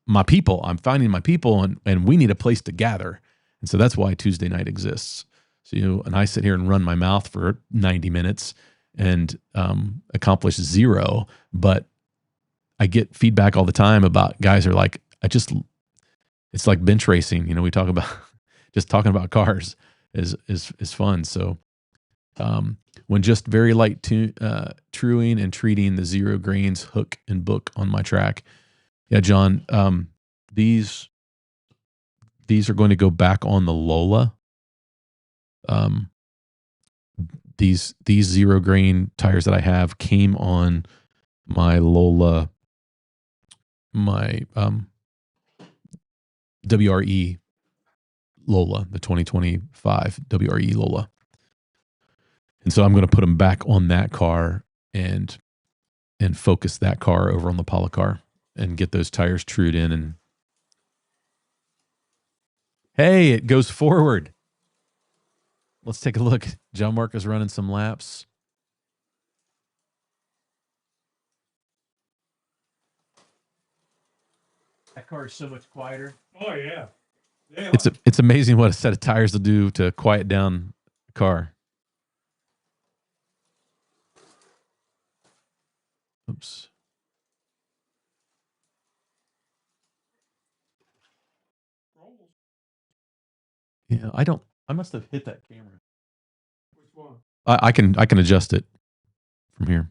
S1: I'm finding my people, and we need a place to gather. And so that's why Tuesday night exists. So, and I sit here and run my mouth for 90 minutes and accomplish zero, but I get feedback all the time about guys are like, it's like bench racing. We talk about just talking about cars is fun. So, when just very light truing and treating the zero grains hook and book on my track. Yeah, John, these are going to go back on the Lola. These zero grain tires that I have came on my Lola, my WRE Lola, the 2025 WRE Lola. And so I'm going to put them back on that car and focus that car over on the Pala car and get those tires trued in. And hey, it goes forward. Let's take a look. John Mark is running some laps. That car is so much quieter.
S2: Oh yeah.
S1: It's amazing what a set of tires will do to quiet down a car. Oops. Yeah, I must have hit that camera.
S2: Which one?
S1: I can adjust it from here.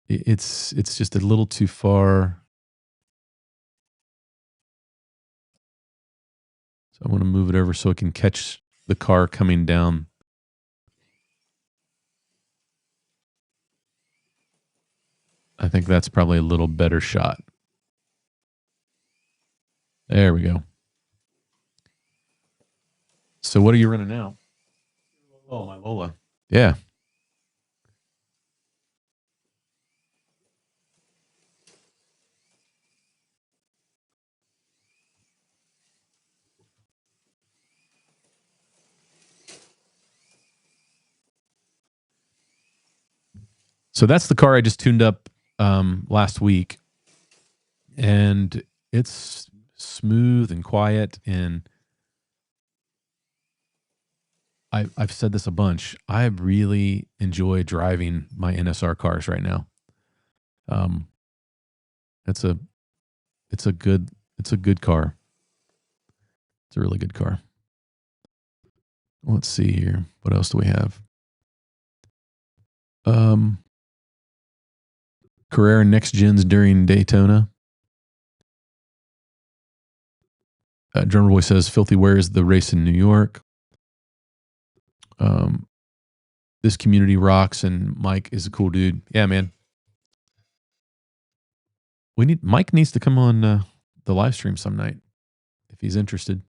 S1: It's just a little too far. So I want to move it over so it can catch the car coming down. I think that's probably a little better shot. There we go. So what are you running now? Oh, my Lola. Yeah. So that's the car I just tuned up last week. And it's smooth and quiet. And I've said this a bunch. I really enjoy driving my NSR cars right now. It's a good car. It's a really good car. Let's see here. What else do we have? Carrera Next Gens during Daytona. Drummer Boy says, Filthy wears the race in New York. This community rocks, and Mike is a cool dude. Yeah, man. Mike needs to come on the live stream some night if he's interested.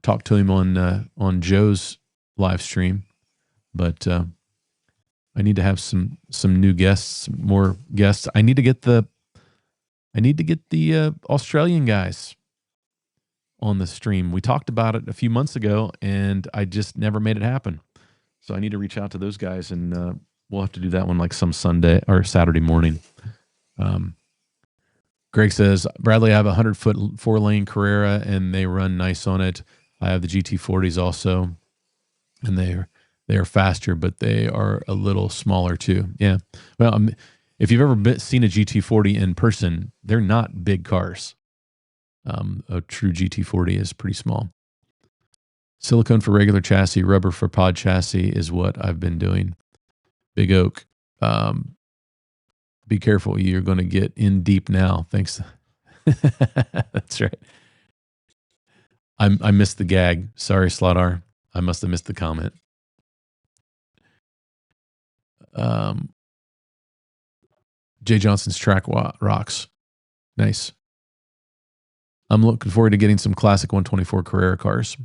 S1: Talk to him on Joe's live stream, but I need to have some new guests, more guests. I need to get the Australian guys on the stream. We talked about it a few months ago, and I just never made it happen. So I need to reach out to those guys, and we'll have to do that one like some Sunday or Saturday morning. Greg says, Bradley, I have a 100-foot 4-lane Carrera, and they run nice on it. I have the GT40s also, and they are faster, but they are a little smaller too. Yeah. Well, if you've ever seen a GT40 in person, they're not big cars. A true GT40 is pretty small. Silicone for regular chassis, rubber for pod chassis is what I've been doing. Big Oak. Be careful. You're going to get in deep now. Thanks. That's right. I missed the gag. Sorry, Slaughter. I must have missed the comment. Jay Johnson's track rocks. Nice. I'm looking forward to getting some classic 124 Carrera cars.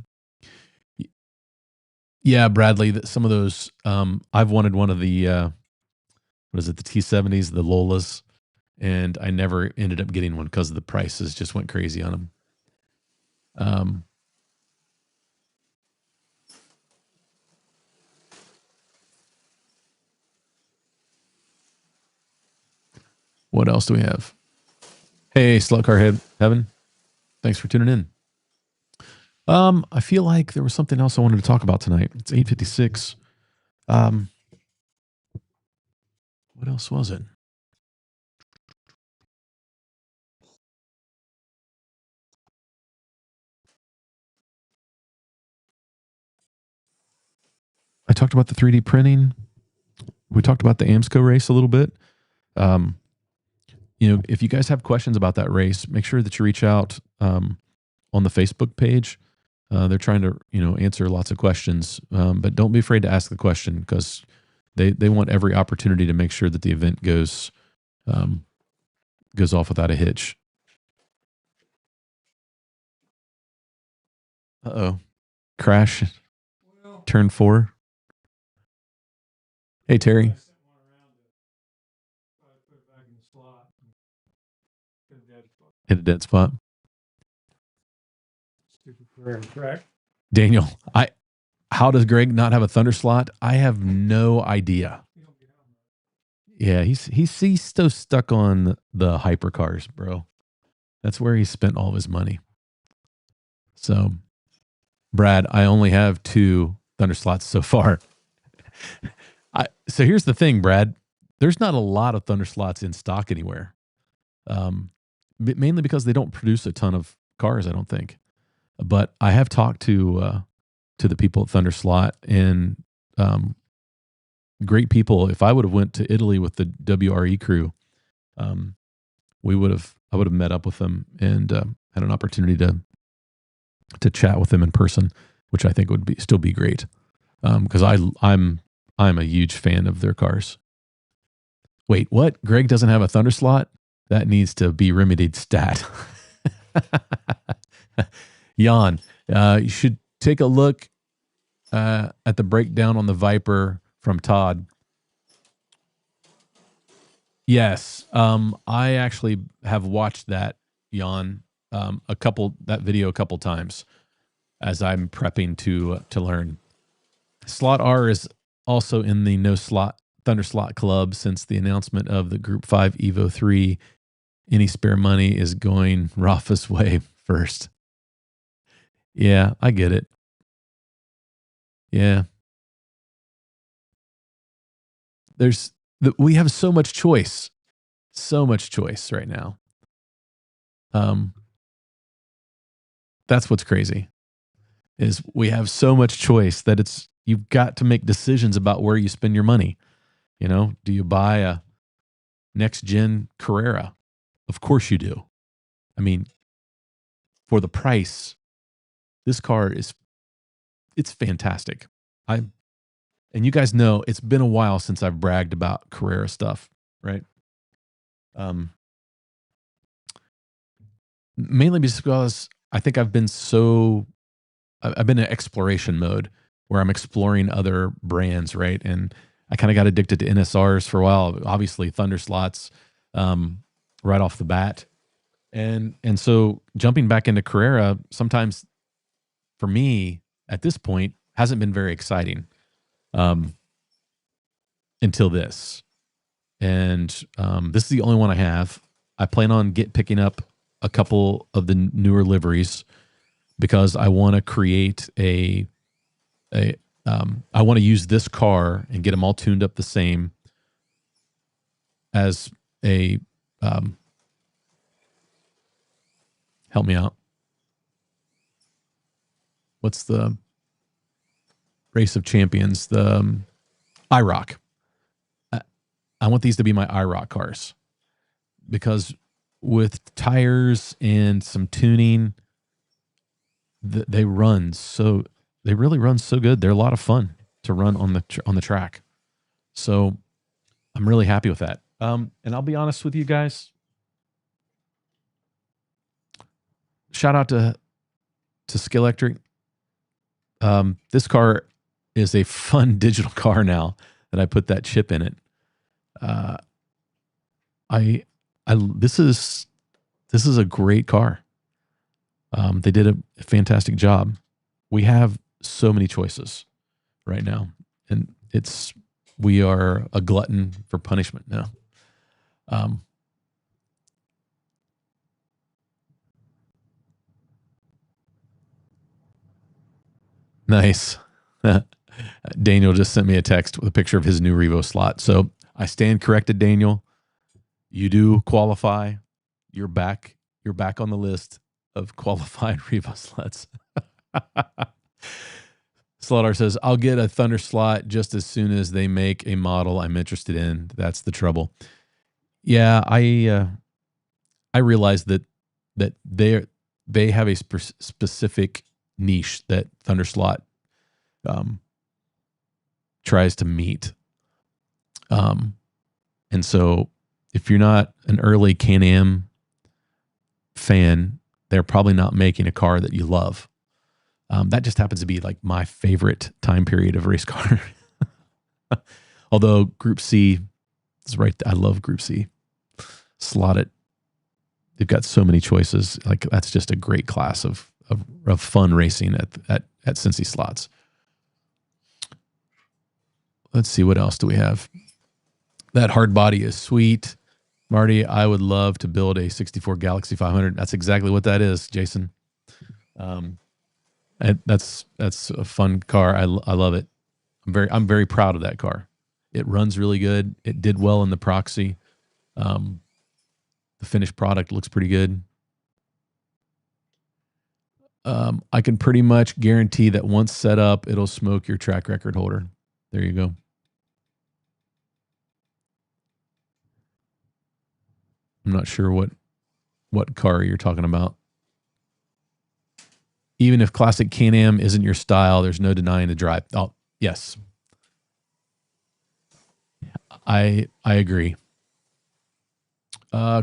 S1: Yeah, Bradley, some of those, I've wanted one of the, what is it, the T70s, the Lolas, and I never ended up getting one because the prices just went crazy on them. What else do we have? Hey, Slug Car Heaven. Thanks for tuning in. I feel like there was something else I wanted to talk about tonight. It's 8:56. What else was it? I talked about the 3D printing. We talked about the AMSCO race a little bit. If you guys have questions about that race, make sure that you reach out on the Facebook page. They're trying to, answer lots of questions, but don't be afraid to ask the question because they want every opportunity to make sure that the event goes off without a hitch. Uh-oh. Crash.
S2: Well,
S1: Turn 4. Hey, Terry.
S2: I sent one around to try to put it back in the slot. Hit a dead spot.
S1: Hit a dead spot.
S2: Stupid prayer track.
S1: Daniel, how does Greg not have a thunder slot? I have no idea.
S2: You don't get out of
S1: Yeah, he's still stuck on the hypercars, bro. That's where he spent all of his money. So, Brad, I only have 2 thunder slots so far. So here's the thing, Brad. There's not a lot of thunder slots in stock anywhere. Mainly because they don't produce a ton of cars, I don't think. But I have talked to the people at Thunder Slot, and great people. If I would have went to Italy with the WRE crew, I would have met up with them and had an opportunity to chat with them in person, which I think would still be great. Because I'm a huge fan of their cars. Wait, what? Greg doesn't have a Thunder Slot? That needs to be remedied stat. Jan, you should take a look at the breakdown on the Viper from Todd. Yes, I actually have watched that, Jan, that video a couple times as I'm prepping to learn. Slot R is also in the No Slot Thunder Slot Club since the announcement of the Group 5 Evo 3. Any spare money is going Rafa's way first. Yeah, I get it. Yeah. We have so much choice right now. That's what's crazy is we have so much choice that you've got to make decisions about where you spend your money. You know, do you buy a next gen Carrera? Of course you do. I mean, for the price, this car it's fantastic. And you guys know it's been a while since I've bragged about Carrera stuff, right? Mainly because I think I've been in exploration mode where I'm exploring other brands, right? And I kind of got addicted to NSRs for a while. Obviously, Thunder Slots right off the bat, and so jumping back into Carrera sometimes for me at this point hasn't been very exciting until this, and this is the only one I have. I plan on picking up a couple of the newer liveries because I want to create I want to use this car and get them all tuned up the same as a help me out. What's the Race of Champions? The IROC. I want these to be my IROC cars because with tires and some tuning, they really run so good. They're a lot of fun to run on the track. So I'm really happy with that. And I'll be honest with you guys. Shout out to Skillectric. This car is a fun digital car now that I put that chip in it. This is a great car. They did a fantastic job. We have so many choices right now, and we are a glutton for punishment now. Nice. Daniel just sent me a text with a picture of his new Revo slot. So I stand corrected, Daniel. You do qualify. You're back on the list of qualified Revo slots. Slaughter says, I'll get a Thunder slot just as soon as they make a model I'm interested in. That's the trouble. Yeah, I realize that they have a specific niche that Thunder slot tries to meet. And so if you're not an early Can-Am fan, they're probably not making a car that you love. That just happens to be like my favorite time period of race car. Although Group C is right. I love Group C. Slot it. They've got so many choices. Like that's just a great class of fun racing at Cincy slots. Let's see, what else do we have? That hard body is sweet. Marty, I would love to build a 64 Galaxy 500. That's exactly what that is, Jason. That's a fun car. I love it. I'm very proud of that car. It runs really good. It did well in the proxy. The finished product looks pretty good. I can pretty much guarantee that once set up, it'll smoke your track record holder. There you go. I'm not sure what car you're talking about. Even if classic Can-Am isn't your style, there's no denying the drive. Oh, yes. I agree.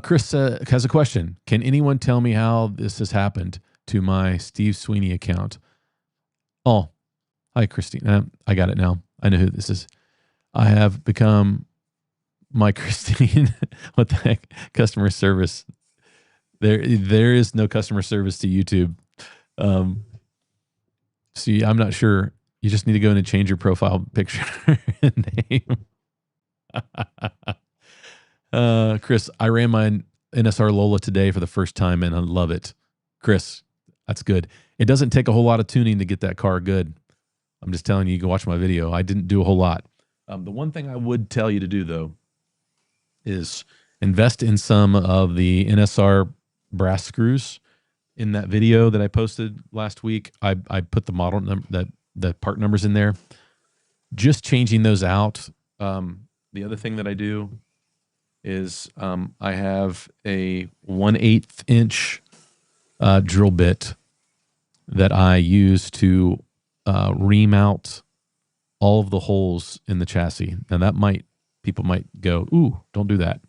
S1: Chris has a question. Can anyone tell me how this has happened to my Steve Sweeney account? Oh, hi, Christine. I got it now. I know who this is. I have become my Christine. What the heck? Customer service. There is no customer service to YouTube. See, I'm not sure. You just need to go in and change your profile picture name. Chris, I ran my NSR Lola today for the first time and I love it. Chris, that's good. It doesn't take a whole lot of tuning to get that car good. I'm just telling you, you can watch my video. I didn't do a whole lot. The one thing I would tell you to do though is invest in some of the NSR brass screws. In that video that I posted last week, I put the model number, the part numbers in there. Just changing those out. The other thing that I do is I have a 1/8 inch drill bit that I use to remount all of the holes in the chassis. Now people might go, ooh, don't do that.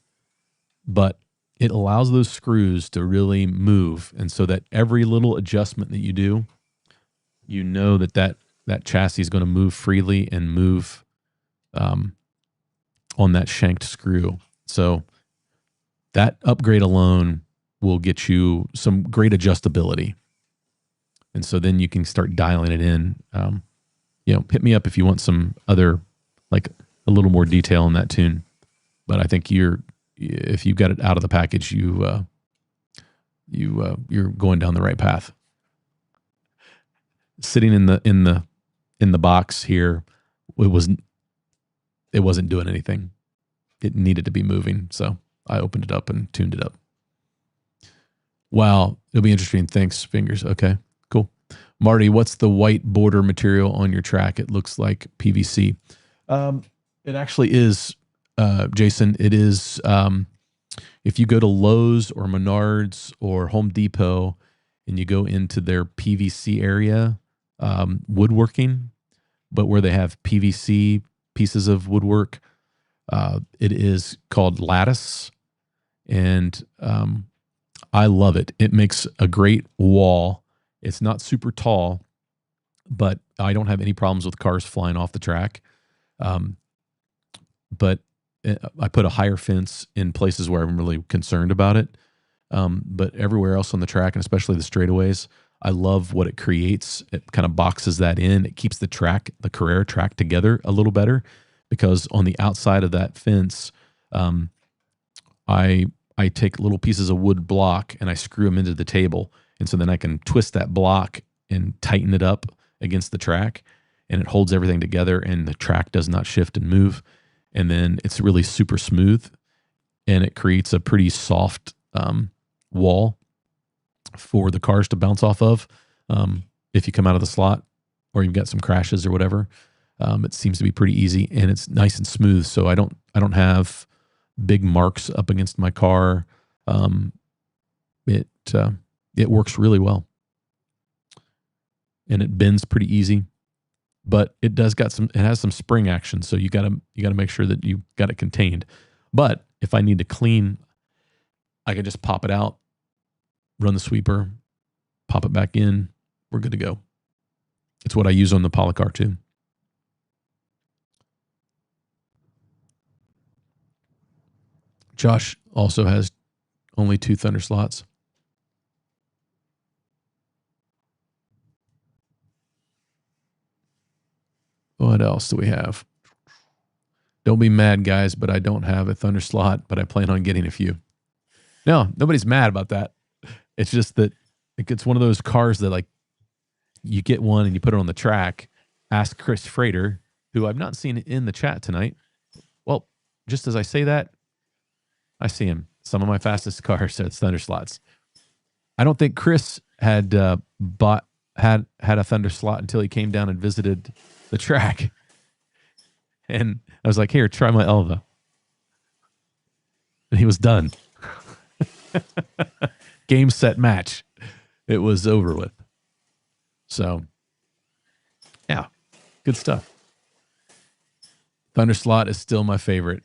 S1: But it allows those screws to really move. And so that every little adjustment that you do, you know that chassis is going to move freely and move on that shanked screw. So that upgrade alone will get you some great adjustability. And so then you can start dialing it in. Hit me up if you want some other, like a little more detail on that tune. But I think if you got it out of the package, you're going down the right path. Sitting in the box here, it wasn't doing anything. It needed to be moving, so I opened it up and tuned it up. Wow, it'll be interesting. Thanks, fingers. Okay, cool. Marty, what's the white border material on your track? It looks like PVC. It actually is, Jason. It is. If you go to Lowe's or Menards or Home Depot and you go into their PVC area, woodworking, but where they have PVC pieces of woodwork, it is called lattice. And I love it. It makes a great wall. It's not super tall, but I don't have any problems with cars flying off the track. But I put a higher fence in places where I'm really concerned about it. But everywhere else on the track, and especially the straightaways, I love what it creates. It kind of boxes that in. It keeps the Carrera track together a little better, because on the outside of that fence, I take little pieces of wood block and I screw them into the table. And so then I can twist that block and tighten it up against the track, and it holds everything together and the track does not shift and move. And then it's really super smooth, and it creates a pretty soft wall for the cars to bounce off of. If you come out of the slot or you've got some crashes or whatever, it seems to be pretty easy, and it's nice and smooth. So I don't have big marks up against my car. It works really well, and it bends pretty easy. But it has some spring action, so you gotta make sure that you got it contained. But if I need to clean, I can just pop it out, run the sweeper, pop it back in. We're good to go. It's what I use on the Polycar too. Josh also has only 2 Thunder slots. What else do we have? Don't be mad, guys, but I don't have a Thunder slot, but I plan on getting a few. No, nobody's mad about that. It's just that it's one of those cars that, like, you get one and you put it on the track. Ask Chris Frater, who I've not seen in the chat tonight. Well, just as I say that, I see him. Some of my fastest cars are Thunder slots. I don't think Chris had had a Thunder slot until he came down and visited the track. And I was like, here, try my Elva. And he was done. Game, set, match. It was over with. So, yeah, good stuff. Thunder slot is still my favorite.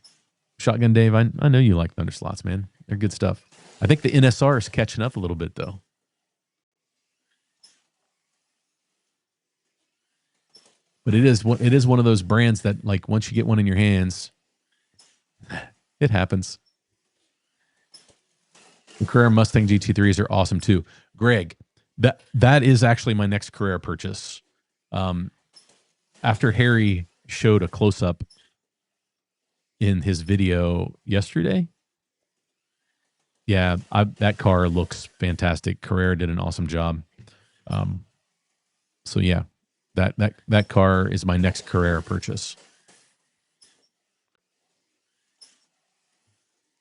S1: Shotgun Dave, I know you like Thunder slots, man. They're good stuff. I think the NSR is catching up a little bit, though. But it is one of those brands that, like, once you get one in your hands, it happens. The Carrera Mustang GT3s are awesome too. Greg, that is actually my next Carrera purchase. After Harry showed a close-up in his video yesterday, yeah, that car looks fantastic. Carrera did an awesome job. So yeah, that car is my next Carrera purchase.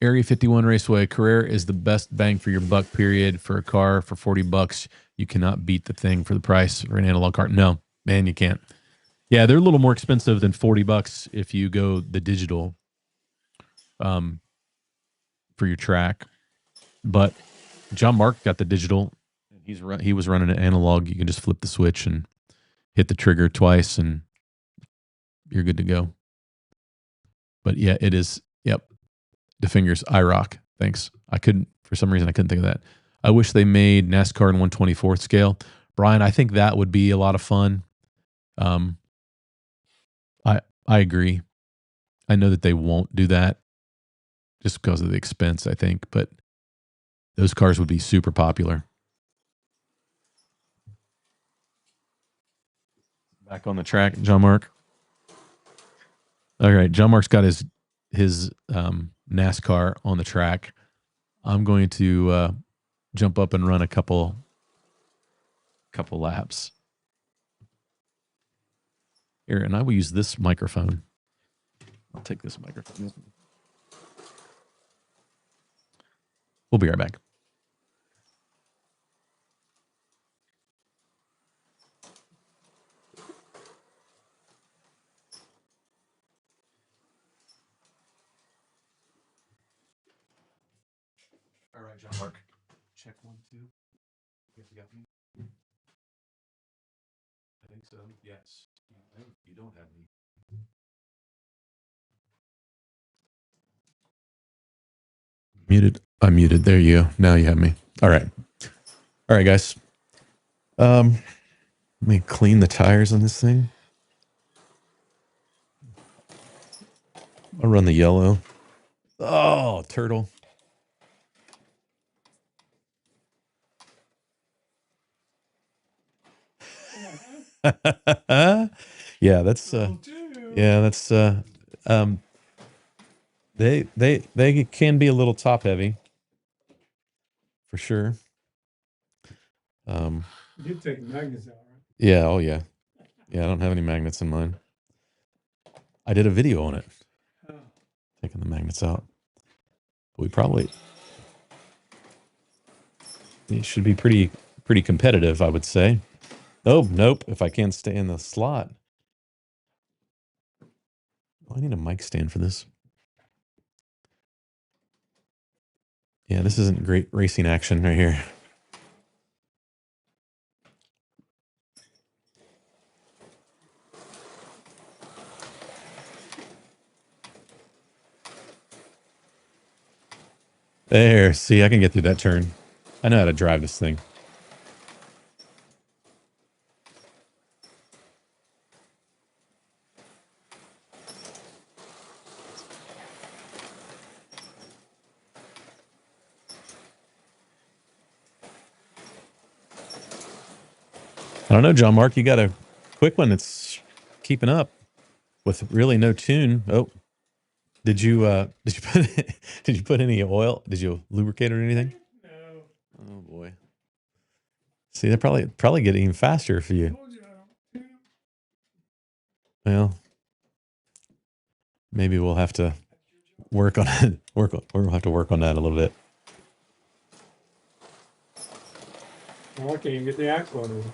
S1: Area 51 Raceway, Carrera is the best bang for your buck, period. For a car for $40, you cannot beat the thing for the price for an analog car. No, man, you can't. Yeah, they're a little more expensive than $40 if you go the digital for your track. But John Mark got the digital. He was running an analog. You can just flip the switch and hit the trigger twice and you're good to go. But yeah, it is. Yep. The fingers, IROC. Thanks. For some reason, I couldn't think of that. I wish they made NASCAR in 1/24th scale. Brian, I think that would be a lot of fun. I agree. I know that they won't do that just because of the expense, I think, but those cars would be super popular. Back on the track, John Mark. All right, John Mark's got his NASCAR on the track. I'm going to jump up and run a couple laps here, and I will use this microphone. I'll take this microphone with me. We'll be right back. All right, John Mark. Check 1, 2. You got me? I think so. Yes. You don't have me. Muted. I'm muted. There you go. Now you have me. All right. All right, guys. Let me clean the tires on this thing. I'll run the yellow. Oh, turtle. Yeah, that's they can be a little top heavy for sure.
S2: You did take magnets out, right?
S1: Yeah, oh yeah. Yeah, I don't have any magnets in mine. I did a video on it.
S2: Oh.
S1: Taking the magnets out. It should be pretty competitive, I would say. Oh, nope. If I can't stay in the slot. Oh, I need a mic stand for this. Yeah, this isn't great racing action right here. There, see, I can get through that turn. I know how to drive this thing. I don't know, John Mark. You got a quick one that's keeping up with really no tune. Oh, did you put did you put any oil? Did you lubricate it or anything?
S2: No.
S1: Oh boy. See, they're probably getting even faster if you.
S2: Told you I don't tune 'em.
S1: Well, maybe we'll have to work on it. We'll have to work on that a little bit.
S2: Well, I can't even get the AMSCO in.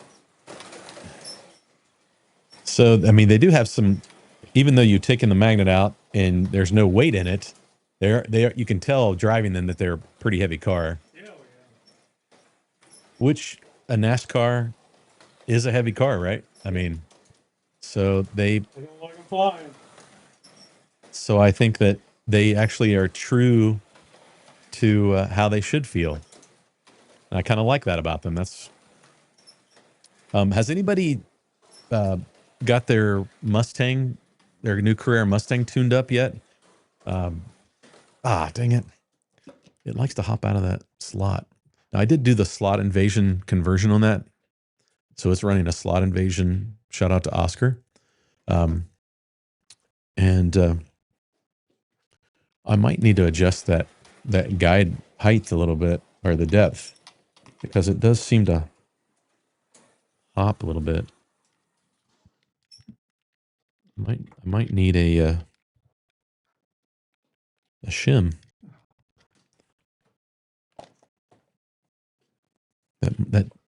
S1: So, I mean, they do have some, even though you've taken the magnet out and there's no weight in it, you can tell driving them that they're a pretty heavy car,
S2: Yeah,
S1: which a NASCAR is a heavy car, right? I mean, so
S2: I don't like them flying.
S1: so I think that they actually are true to how they should feel. And I kind of like that about them. That's, has anybody got their Mustang, their new Carrera Mustang tuned up yet? Dang it. It likes to hop out of that slot. Now, I did do the slot invasion conversion on that. So it's running a slot invasion. Shout out to Oscar. And I might need to adjust that guide height a little bit, or the depth, because it does seem to hop a little bit. I might need a shim.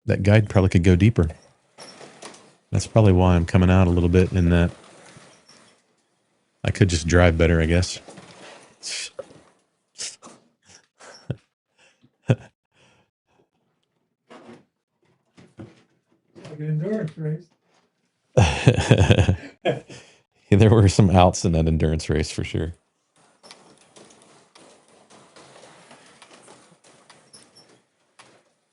S1: That guide probably could go deeper. That's probably why I'm coming out a little bit in that. I could just drive better, I guess.
S2: Like an endurance race.
S1: There were some outs in that endurance race for sure.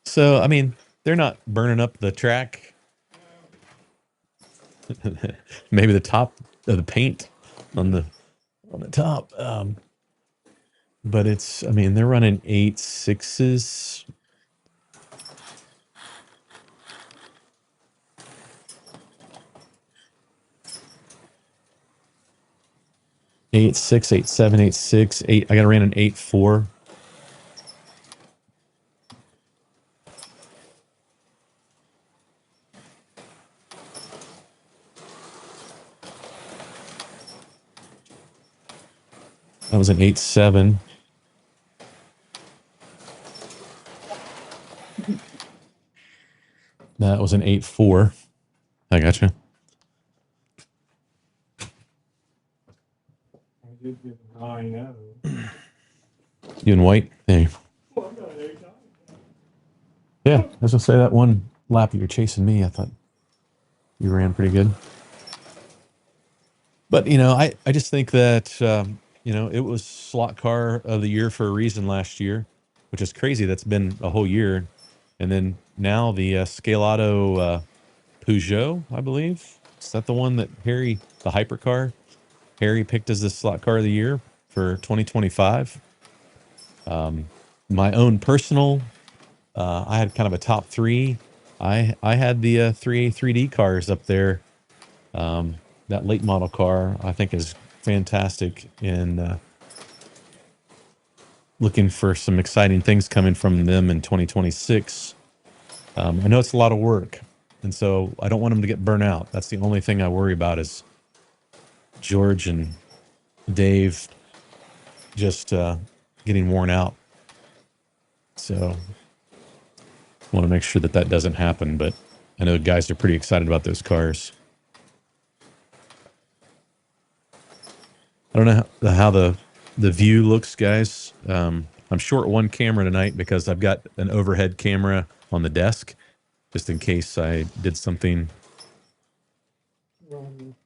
S1: So, I mean, they're not burning up the track. Maybe the top of the paint on the top. But it's, I mean, they're running 8.6s. Eight six, 8.7, 8.6, 8. I got ran an 8.4. That was an 8.7. That was an 8.4. I gotcha.
S2: I did get a 9.0.
S1: You in white? Hey.
S2: Well, I got an 8.9.
S1: Yeah, I was gonna say that one lap that you're chasing me, I thought you ran pretty good. But you know, I just think that it was slot car of the year for a reason last year, which is crazy. That's been a whole year, and then now the Scale Auto Peugeot, I believe, is that the one that Harry, the hypercar, Harry picked as the slot car of the year for 2025. My own personal, I had kind of a top three. I had the 3A 3D cars up there. That late model car I think is fantastic, and looking for some exciting things coming from them in 2026. I know it's a lot of work, and so I don't want them to get burnt out. That's the only thing I worry about is George and Dave just getting worn out. So I want to make sure that that doesn't happen, but I know guys are pretty excited about those cars. I don't know how the view looks, guys. I'm short one camera tonight because I've got an overhead camera on the desk, just in case I did something.
S2: Run.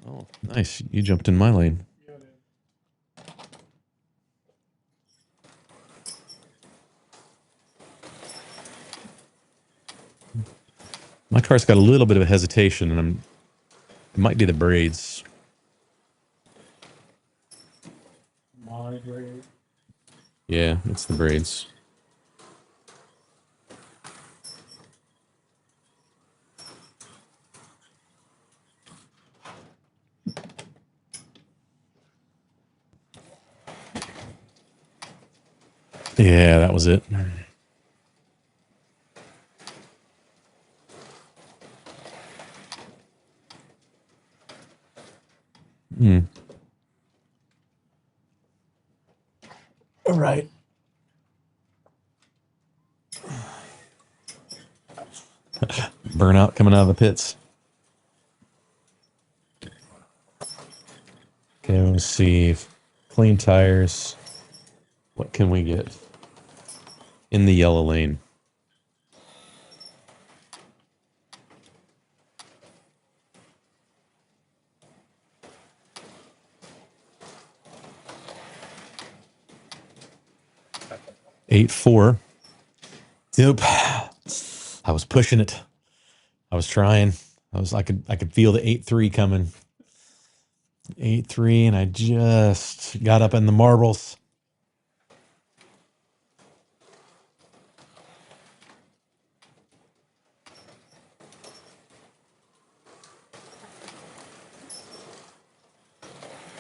S1: Oh, nice. You jumped in my lane.
S2: Got it.
S1: My car's got a little bit of a hesitation, and it might be the braids.
S2: My grade.
S1: Yeah, it's the braids. Yeah, that was it. Hmm. All right. Burnout coming out of the pits. Okay, let's see. Clean tires. What can we get in the yellow lane? Eight four. Yep. I was pushing it. I was trying. I could feel the 8-3 coming. 8-3, and I just got up in the marbles.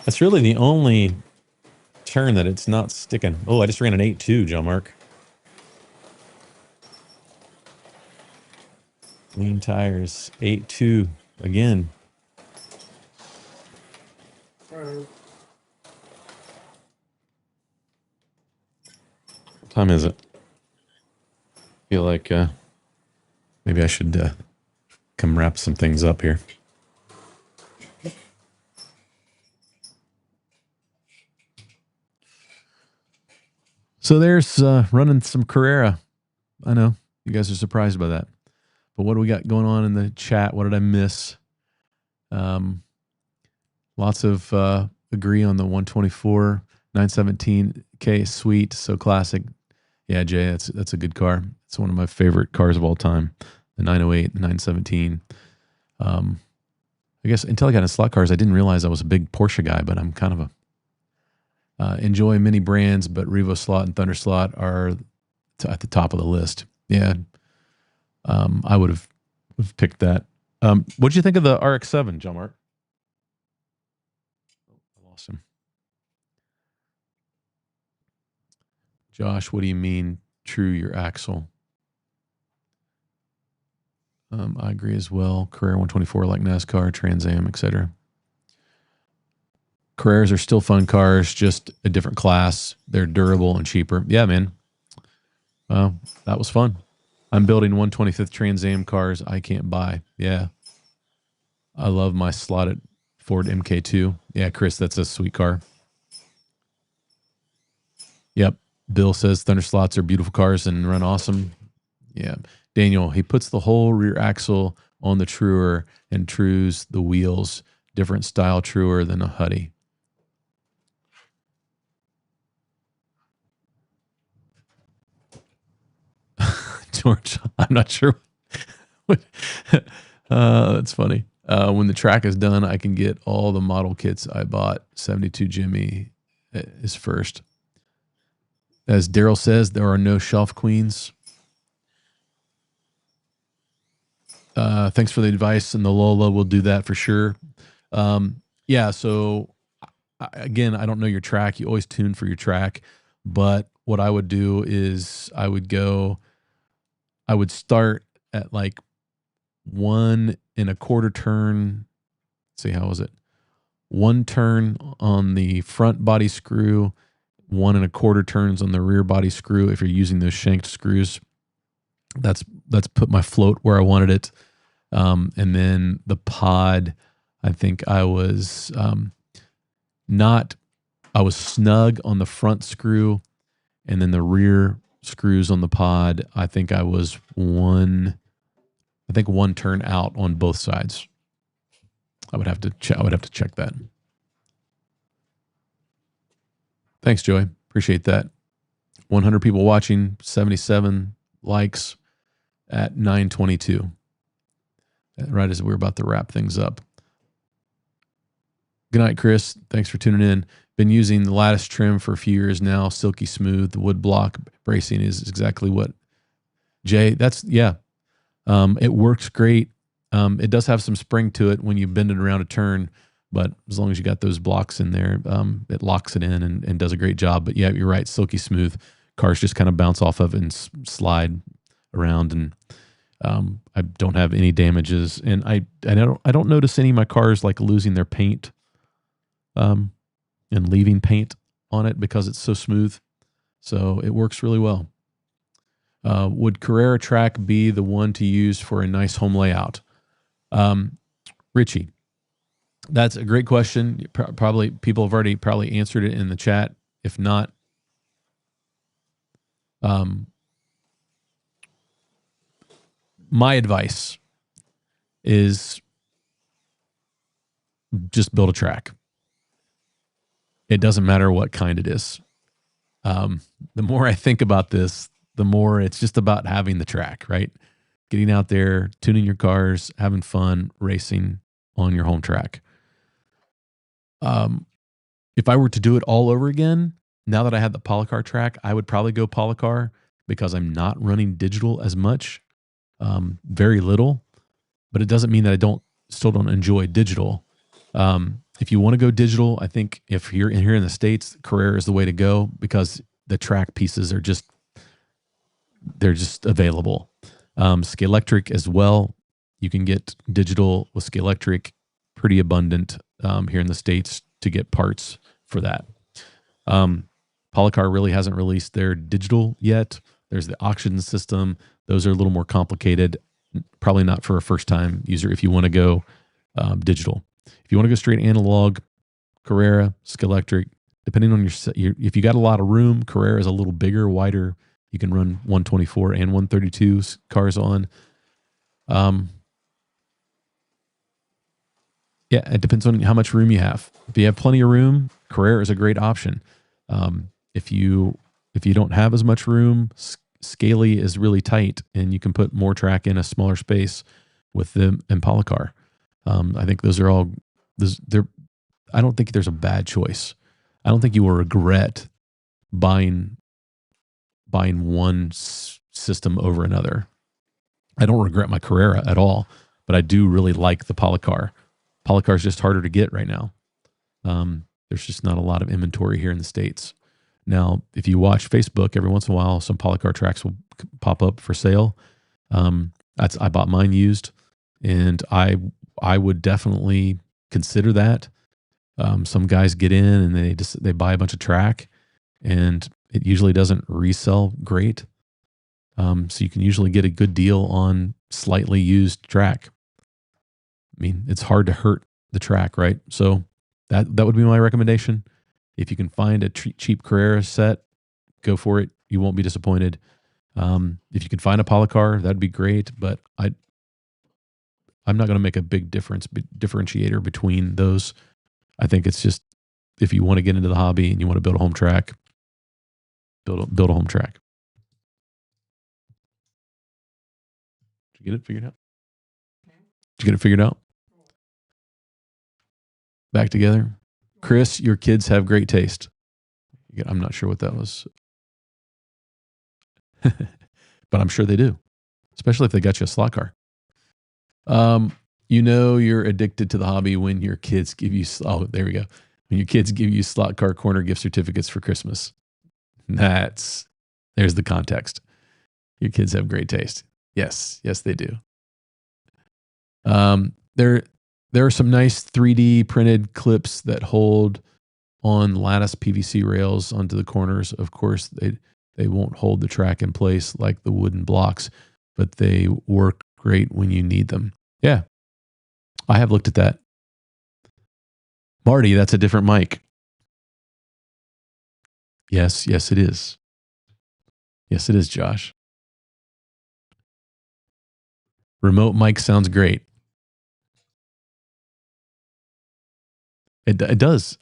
S1: That's really the only turn that it's not sticking. Oh, I just ran an 8-2, John Mark. Lean tires, 8-2 again. What time is it? Feel like maybe I should come wrap some things up here. So there's running some Carrera. I know you guys are surprised by that, but what do we got going on in the chat? What did I miss? Lots of agree on the 124 917K sweet, so classic. Yeah, Jay, that's a good car. It's one of my favorite cars of all time. The 908, the 917. I guess until I got into slot cars, I didn't realize I was a big Porsche guy, but I'm kind of a enjoy many brands, but Revo Slot and Thunder Slot are at the top of the list. Yeah, I would have picked that. What'd you think of the RX-7, John Mark? I lost him. Josh, what do you mean? True, your axle. I agree as well. Carrera 124, like NASCAR, Trans Am, etc. Carreras are still fun cars, just a different class. They're durable and cheaper. Yeah, man. That was fun. I'm building 125th Trans Am cars I can't buy. Yeah. I love my slotted Ford MK2. Yeah, Chris, that's a sweet car. Yep. Bill says Thunder Slots are beautiful cars and run awesome. Yeah. Daniel, he puts the whole rear axle on the truer and trues the wheels. Different style truer than a Huddy. George, I'm not sure. That's funny. When the track is done, I can get all the model kits I bought. 72 Jimmy is first. As Daryl says, there are no shelf queens. Thanks for the advice, and the Lola will do that for sure. Yeah, so again, I don't know your track. You always tune for your track, but what I would do is I would start at like 1 1/4 turn. Let's see, how was it? 1 turn on the front body screw, 1 1/4 turns on the rear body screw. If you're using those shanked screws, that's put my float where I wanted it. And then the pod, I think I was I was snug on the front screw, and then the rear screws on the pod, I think I was 1 turn out on both sides. I would have to check that. Thanks, Joey. Appreciate that. 100 people watching, 77 likes at 9:22. Right as we're about to wrap things up. Good night, Chris. Thanks for tuning in. Been using the lattice trim for a few years now. Silky smooth. The wood block bracing is exactly what Jay. That's yeah. It works great. It does have some spring to it when you bend it around a turn, but as long as you got those blocks in there, it locks it in and does a great job. But yeah, you're right. Silky smooth. cars just kind of bounce off of and slide around, and I don't have any damages, and I don't notice any of my cars like losing their paint and leaving paint on it because it's so smooth. So it works really well. Would Carrera track be the one to use for a nice home layout? Richie, that's a great question. Probably people have already probably answered it in the chat. If not, my advice is just build a track. It doesn't matter what kind it is. The more I think about this, the more it's just about having the track, right? Getting out there, tuning your cars, having fun, racing on your home track. If I were to do it all over again, now that I have the Polycar track, I would probably go Polycar because I'm not running digital as much, very little, but it doesn't mean that I still don't enjoy digital. If you want to go digital, I think if you're here in the States, Carrera is the way to go because the track pieces are they're just available. Scalextric as well. You can get digital with Scalextric, pretty abundant here in the States to get parts for that. Polycar really hasn't released their digital yet. There's the auction system. Those are a little more complicated. Probably not for a first-time user if you want to go digital. If you want to go straight analog, Carrera, Scalextric, depending on if you got a lot of room, Carrera is a little bigger, wider. You can run 124 and 132 cars on. Yeah, it depends on how much room you have. If you have plenty of room, Carrera is a great option. If you don't have as much room, Scaly is really tight, and you can put more track in a smaller space with them and Polycar. I think those are all. I don't think there's a bad choice. I don't think you will regret buying one system over another. I don't regret my Carrera at all, but I do really like the Polycar. Polycar is just harder to get right now. There's just not a lot of inventory here in the States. Now, if you watch Facebook, every once in a while, some Polycar tracks will pop up for sale. I bought mine used, and I would definitely consider that. Some guys get in and they buy a bunch of track, and it usually doesn't resell great. So you can usually get a good deal on slightly used track. I mean, it's hard to hurt the track, right? So that would be my recommendation. If you can find a cheap Carrera set, go for it. You won't be disappointed. If you can find a Polycar, that'd be great. But I'm not going to make a big differentiator between those. I think it's just if you want to get into the hobby and you want to build a home track, build a home track. Did you get it figured out? Did you get it figured out? Back together. Chris, your kids have great taste. I'm not sure what that was. But I'm sure they do, especially if they got you a slot car. You're addicted to the hobby when your kids give you, there we go. When your kids give you slot car corner gift certificates for Christmas. There's the context. Your kids have great taste. Yes, they do. There are some nice 3D printed clips that hold on lattice PVC rails onto the corners. Of course, they won't hold the track in place like the wooden blocks, but they work great when you need them. Yeah, I have looked at that. Marty, that's a different mic. Yes, it is. Yes, it is, Josh. Remote mic sounds great. It does.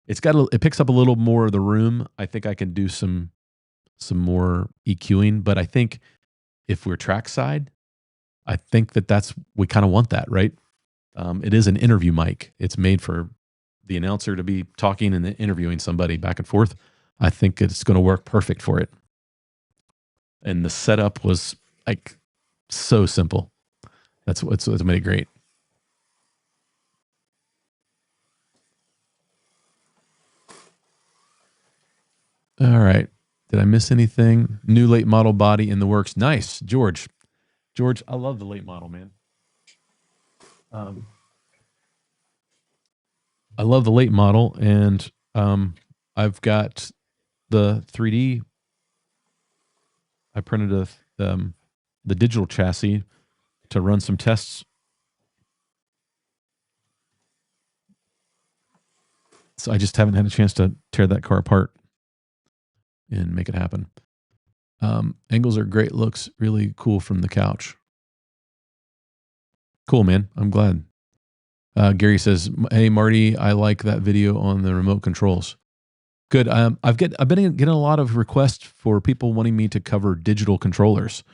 S1: It picks up a little more of the room. I think I can do some more EQing, but I think if we're trackside, I think we kind of want that, right? It is an interview mic. It's made for the announcer to be talking and interviewing somebody back and forth. I think it's going to work perfect for it. And the setup was like so simple. That's what's made it great. All right. Did I miss anything? New late model body in the works. Nice, George. George, I love the late model, man. I love the late model, and I've got the 3D. I printed the digital chassis to run some tests. So I just haven't had a chance to tear that car apart and make it happen. Angles are great. Looks really cool from the couch. Cool, man. I'm glad. Gary says, "Hey Marty, I like that video on the remote controls." Good. I've been getting a lot of requests for people wanting me to cover digital controllers.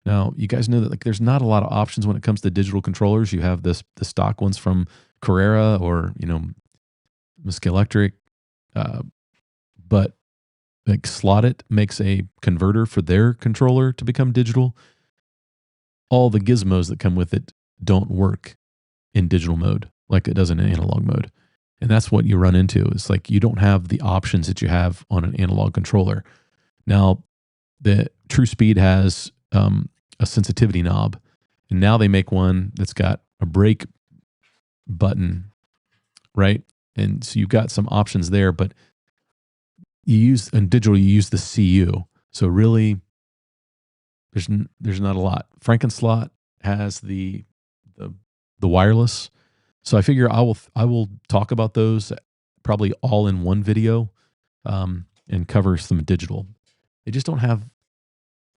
S1: Now, you guys know that like there's not a lot of options when it comes to digital controllers. You have the stock ones from Carrera or Musk Electric, but like Slotted makes a converter for their controller to become digital. All the gizmos that come with it don't work in digital mode like it does in analog mode. And that's what you run into. It's like you don't have the options that you have on an analog controller. Now, the True Speed has a sensitivity knob, and now they make one that's got a brake button, right? And so you've got some options there, but in digital, you use the CU. So really, there's not a lot. Frankenslot has the wireless. So I figure I will talk about those probably all in one video, and cover some digital. They just don't have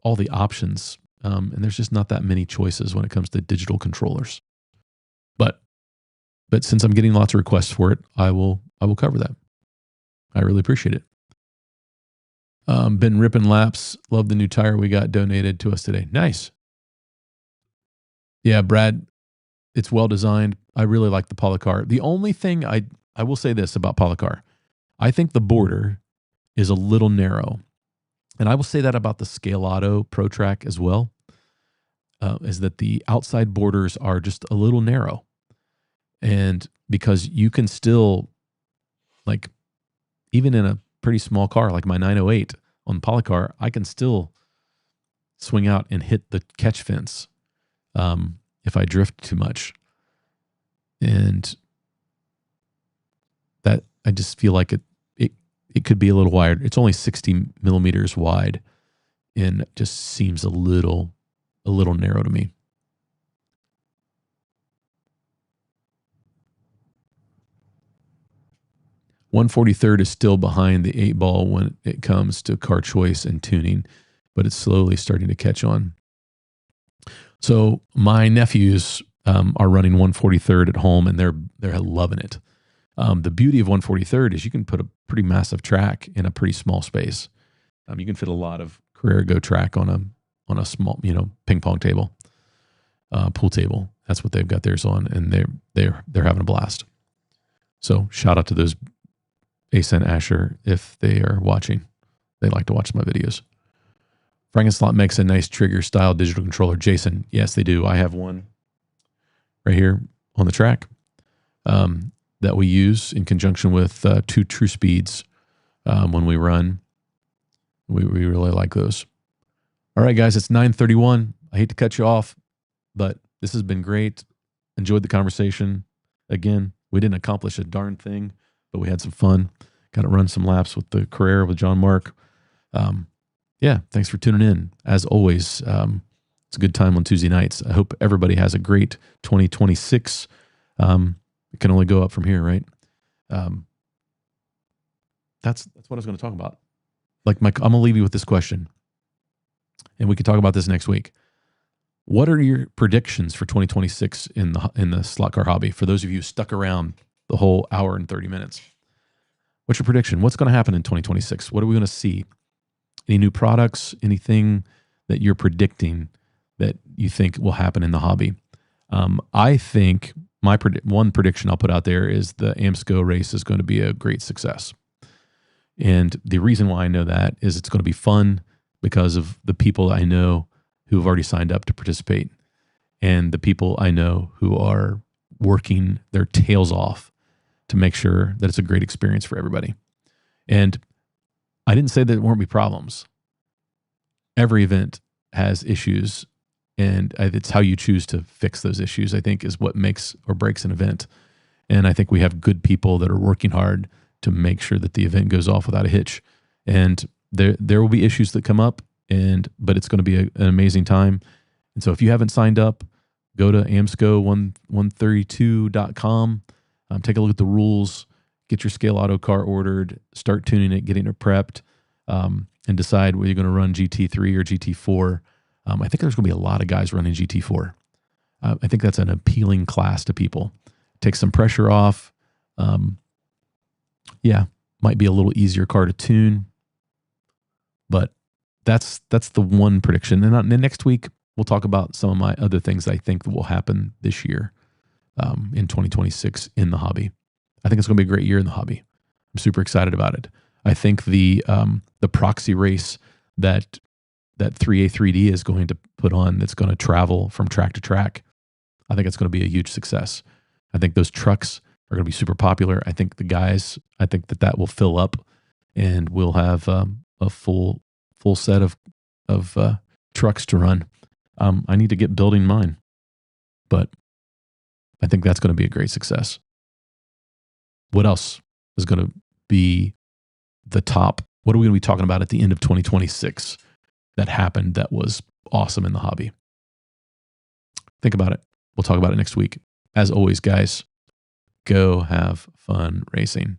S1: all the options, and there's just not that many choices when it comes to digital controllers. But since I'm getting lots of requests for it, I will cover that. I really appreciate it. Been ripping laps. Love the new tire we got donated to us today. Nice. Yeah, Brad, it's well designed. I really like the Polycar. The only thing I will say this about Polycar, I think the border is a little narrow. And I will say that about the Scale Auto Pro Track as well, is that the outside borders are just a little narrow. And because you can still, like, even in a pretty small car like my 908 on the Polycar, I can still swing out and hit the catch fence if I drift too much. And that, I just feel like it could be a little wider. It's only 60 millimeters wide, and it just seems a little narrow to me. .143 is still behind the 8-ball when it comes to car choice and tuning, but it's slowly starting to catch on. So my nephews are running .143 at home, and they're loving it. The beauty of .143 is you can put a pretty massive track in a pretty small space. You can fit a lot of Carrera Go track on a small, ping pong table, pool table. That's what they've got theirs on, and they're having a blast. So shout out to those Ace and Asher if they are watching. They like to watch my videos. Frankenslot makes a nice trigger style digital controller. Jason, yes, they do. I have one right here on the track that we use in conjunction with 2 True Speeds when we run. We really like those. All right, guys, it's 9:31. I hate to cut you off, but this has been great. Enjoyed the conversation. Again, we didn't accomplish a darn thing, but we had some fun. Got to run some laps with the Carrera with John Mark. Yeah, thanks for tuning in. As always, it's a good time on Tuesday nights. I hope everybody has a great 2026. It can only go up from here, right? That's what I was going to talk about. Like, Mike, I'm going to leave you with this question, and we can talk about this next week. What are your predictions for 2026 in the slot car hobby? For those of you who stuck around the whole hour and 30 minutes, what's your prediction? What's going to happen in 2026? What are we going to see? Any new products? Anything that you're predicting that you think will happen in the hobby? I think my one prediction I'll put out there is the AMSCO race is going to be a great success. And the reason why I know that is it's going to be fun because of the people I know who have already signed up to participate, and the people I know who are working their tails off to make sure that it's a great experience for everybody. And I didn't say that there won't be problems. Every event has issues, and it's how you choose to fix those issues, I think, is what makes or breaks an event. And I think we have good people that are working hard to make sure that the event goes off without a hitch. And there will be issues that come up, but it's going to be an amazing time. And so if you haven't signed up, go to AMSCO132.com, take a look at the rules, get your Scale Auto car ordered, start tuning it, getting it prepped, and decide whether you're going to run GT3 or GT4. I think there's going to be a lot of guys running GT4. I think that's an appealing class to people. Take some pressure off. Might be a little easier car to tune, but that's the one prediction. And then next week we'll talk about some of my other things I think that will happen this year, in 2026 in the hobby. I think it's going to be a great year in the hobby. I'm super excited about it. I think the proxy race that 3A3D is going to put on, that's going to travel from track to track, I think it's going to be a huge success. I think those trucks are going to be super popular. I think that will fill up, and we'll have a full set of trucks to run. I need to get building mine, but I think that's going to be a great success. What else is going to be the top? What are we going to be talking about at the end of 2026 that happened that was awesome in the hobby? Think about it. We'll talk about it next week. As always, guys, go have fun racing.